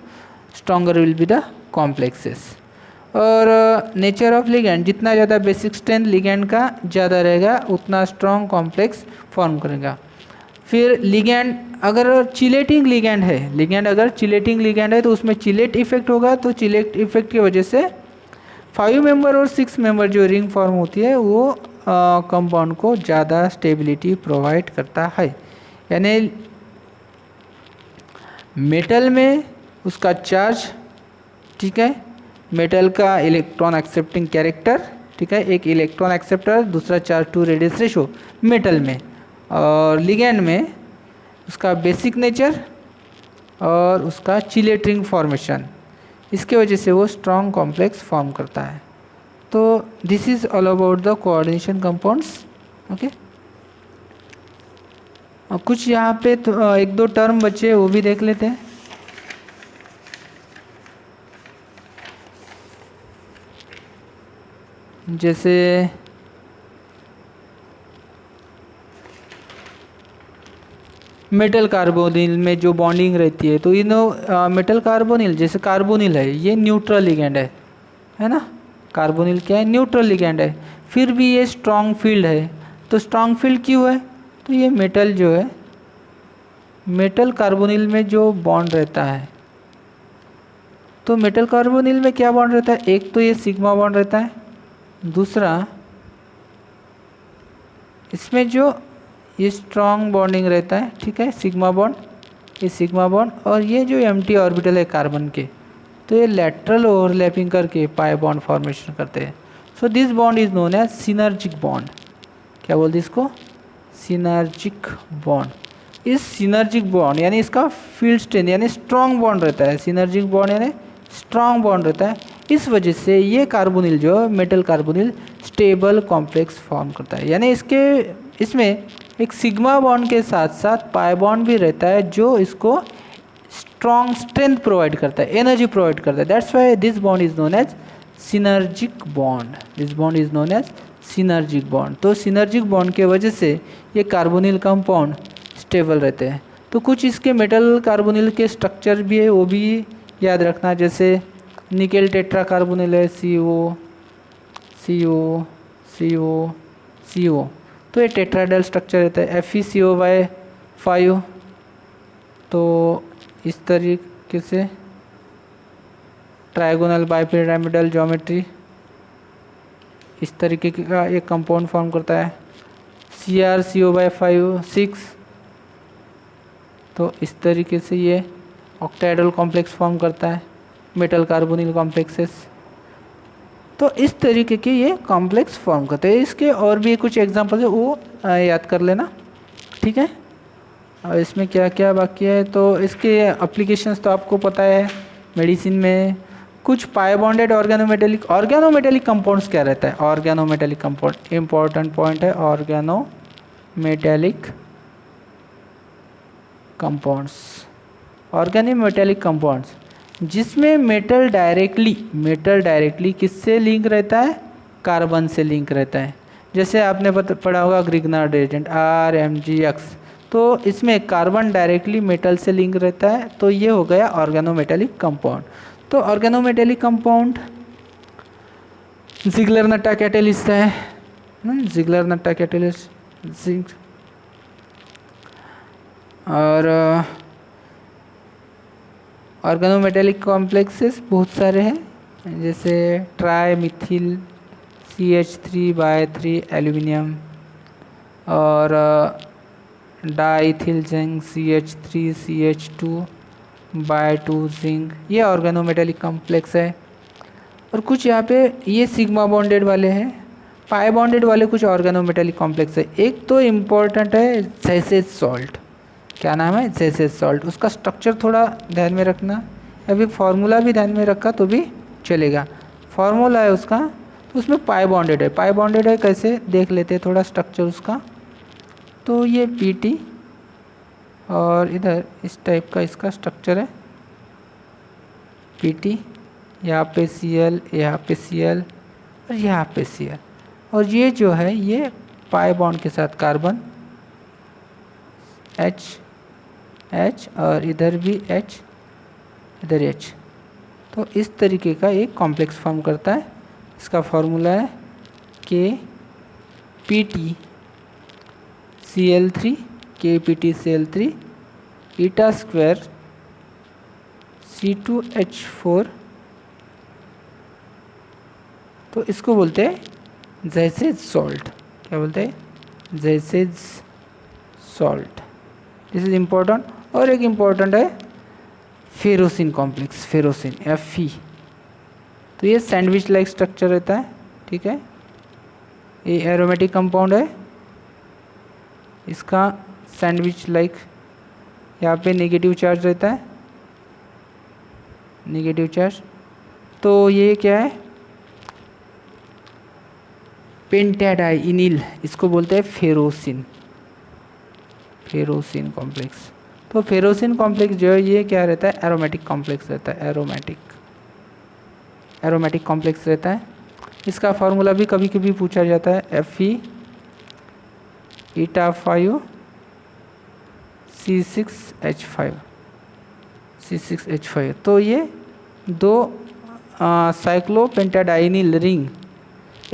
stronger will be the complexes. और नेचर ऑफ लिगैंड, जितना ज़्यादा बेसिक स्ट्रेंथ लिगैंड का ज़्यादा रहेगा उतना स्ट्रॉन्ग कॉम्प्लेक्स फॉर्म करेगा। फिर लिगैंड अगर चिलेटिंग लिगैंड है, लिगैंड अगर चिलेटिंग लिगैंड है तो उसमें चिलेट इफेक्ट होगा। तो चिलेट इफेक्ट की वजह से 5 मेंबर और 6 मेंबर जो रिंग फॉर्म होती है वो कंपाउंड को ज़्यादा स्टेबिलिटी प्रोवाइड करता है। यानी मेटल में उसका चार्ज, ठीक है, मेटल का इलेक्ट्रॉन एक्सेप्टिंग कैरेक्टर, ठीक है, एक इलेक्ट्रॉन एक्सेप्टर, दूसरा charge to radius ratio metal में, और लिगैंड में उसका बेसिक नेचर और उसका चिलेट रिंग फॉर्मेशन, इसके वजह से वो स्ट्रॉन्ग कॉम्प्लेक्स फॉर्म करता है। तो this is all about the coordination compounds. Okay, और कुछ यहाँ पे तो एक दो टर्म बचे वो भी देख लेते हैं। जैसे मेटल कार्बोनिल में जो बॉन्डिंग रहती है, तो इनो मेटल कार्बोनिल, जैसे कार्बोनिल है ये न्यूट्रल लिगैंड है ना, कार्बोनिल क्या है, न्यूट्रल लिगैंड है, फिर भी ये स्ट्रॉन्ग फील्ड है। तो स्ट्रॉन्ग फील्ड क्यों है, तो ये मेटल जो है, मेटल कार्बोनिल में जो बॉन्ड रहता है, तो मेटल कार्बोनिल में क्या बॉन्ड रहता है, एक तो ये सिग्मा बॉन्ड रहता है, दूसरा इसमें जो ये स्ट्रॉन्ग बॉन्डिंग रहता है, ठीक है, सिग्मा बॉन्ड, ये सिग्मा बॉन्ड, और ये जो एम्प्टी ऑर्बिटल है कार्बन के, तो ये लेटरल ओवरलैपिंग करके पाई बॉन्ड फॉर्मेशन करते हैं। So this bond is known as synergic bond. क्या बोलते हैं इसको, सिनर्जिक बॉन्ड। इस सिनर्जिक बॉन्ड यानी इसका फील्ड स्ट्रेंथ यानी स्ट्रॉन्ग बॉन्ड रहता है, सिनर्जिक बॉन्ड यानी स्ट्रॉन्ग बॉन्ड रहता है। इस वजह से ये कार्बोनिल जो metal carbonyl stable complex form करता है। यानी इसमें एक सिग्मा बॉन्ड के साथ साथ पाई बॉन्ड भी रहता है जो इसको स्ट्रॉन्ग स्ट्रेंथ प्रोवाइड करता है, एनर्जी प्रोवाइड करता है। That's why this bond is known as synergic bond, this bond is known as synergic bond. तो सिनर्जिक बॉन्ड के वजह से ये कार्बोनिल कंपाउंड स्टेबल रहते हैं। तो कुछ इसके मेटल कार्बोनिल के स्ट्रक्चर भी है, वो भी याद रखना, जैसे निकेल टेट्रा कार्बोनिल है, CO CO CO CO, तो ये टेट्राडाइल स्ट्रक्चर रहता है, FeCO5। तो इस तरीके से ट्राइगोनल बाइपिरामिडल ज्योमेट्री, इस तरीके का एक कंपाउंड फॉर्म करता है, CrCO5 6। तो इस तरीके से ये ऑक्टाइडल कॉम्प्लेक्स फॉर्म करता है, मेटल कार्बोनिल कॉम्प्लेक्सेस। तो इस तरीके के ये कॉम्प्लेक्स फॉर्म करते हैं। इसके और भी कुछ एग्जांपल है वो याद कर लेना, ठीक है। और इसमें क्या क्या बाकी है, तो इसके एप्लीकेशंस तो आपको पता है, मेडिसिन में कुछ पाई बॉन्डेड ऑर्गेनोमेटेलिक कंपाउंड्स क्या रहता है, ऑर्गेनोमेटेलिक कंपाउंड इंपॉर्टेंट पॉइंट है, ऑर्गेनोमेटेलिक कंपाउंड्स जिसमें मेटल डायरेक्टली किससे लिंक रहता है, कार्बन से लिंक रहता है। जैसे आपने पढ़ा होगा ग्रिग्नार्ड एजेंट RMgX, तो इसमें कार्बन डायरेक्टली मेटल से लिंक रहता है, तो ये हो गया ऑर्गेनोमेटेलिक कंपाउंड। तो organometallic compound Ziegler Natta catalyst है, जिगलर नट्टा कैटेलिस्ट जिंक। और ऑर्गेनोमेटेलिक कॉम्प्लेक्सेस बहुत सारे हैं, जैसे ट्राई मिथिल CH3/3 एल्यूमिनियम, और डाइथिल जिंक CH3CH2/2 जिंक, ये ऑर्गेनोमेटेलिक कॉम्प्लेक्स है। और कुछ यहाँ पे ये सिग्मा बॉन्डेड वाले हैं, पाई बॉन्डेड वाले कुछ ऑर्गेनोमेटेलिक कॉम्प्लेक्स है। एक तो इम्पोर्टेंट है ज़ेसेज सॉल्ट, क्या नाम है, ज़ेसेज सॉल्ट। उसका स्ट्रक्चर थोड़ा ध्यान में रखना, या फिर फार्मूला भी ध्यान में रखा तो भी चलेगा। फार्मूला है उसका, तो उसमें पाई बॉन्डेड है। पाई बॉन्डेड है कैसे देख लेते हैं थोड़ा स्ट्रक्चर उसका। तो ये PT, और इधर इस टाइप का इसका स्ट्रक्चर है PT, यहाँ पे Cl, यहाँ पे Cl, और यहाँ पे Cl। और ये जो है ये पाई बॉन्ड के साथ कार्बन H, और इधर भी H, इधर H। तो इस तरीके का एक कॉम्प्लेक्स फॉर्म करता है। इसका फॉर्मूला है KPtCl3, KPtCl3 ईटा स्क्वायर C2H4। तो इसको बोलते हैं ज़ेसेज सॉल्ट। क्या बोलते हैं, ज़ेसेज सॉल्ट। This is important. और एक इम्पोर्टेंट है फेरोसिन कॉम्प्लेक्स, फेरोसिन Fe। तो ये सैंडविच लाइक स्ट्रक्चर रहता है, ठीक है। ये एरोमेटिक कंपाउंड है, इसका सैंडविच लाइक यहाँ पे नेगेटिव चार्ज रहता है, नेगेटिव चार्ज। तो ये क्या है, पेंटाडाइनिल, इसको बोलते हैं फेरोसिन, फेरोसिन कॉम्प्लेक्स। तो फेरोसिन कॉम्प्लेक्स जो है ये क्या रहता है, एरोमेटिक कॉम्प्लेक्स रहता है, एरोमेटिक कॉम्प्लेक्स रहता है। इसका फार्मूला भी कभी कभी पूछा जाता है, Fe ईटा 5 C6H5। तो ये दो साइक्लोपेंटाडाइनिल रिंग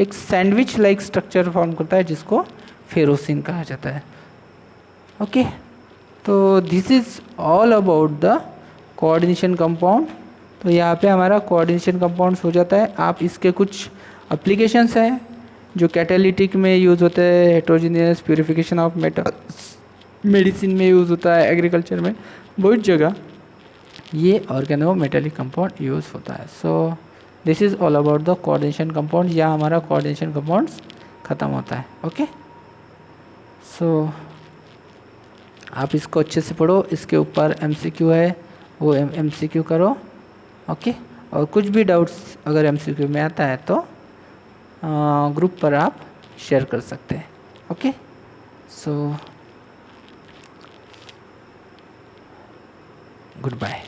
एक सैंडविच लाइक स्ट्रक्चर फॉर्म करता है, जिसको फेरोसिन कहा जाता है। ओके, तो this is all about the coordination compound. तो यहाँ पे हमारा कोऑर्डिनेशन कंपाउंड्स हो जाता है। आप इसके कुछ एप्लीकेशंस हैं जो कैटालिटिक में यूज़ होते हैं, heterogeneous purification of metals, medicine में यूज़ होता है, एग्रीकल्चर में, बहुत जगह ये ऑर्गेनोमेटेलिक कंपाउंड यूज़ होता है। So this is all about the coordination compound. या हमारा कोऑर्डिनेशन कंपाउंड्स ख़त्म होता है। ओके, सो आप इसको अच्छे से पढ़ो, इसके ऊपर MCQ है, वो MCQ करो। ओके, और कुछ भी डाउट्स अगर MCQ में आता है तो ग्रुप पर आप शेयर कर सकते हैं। Okay, so good bye.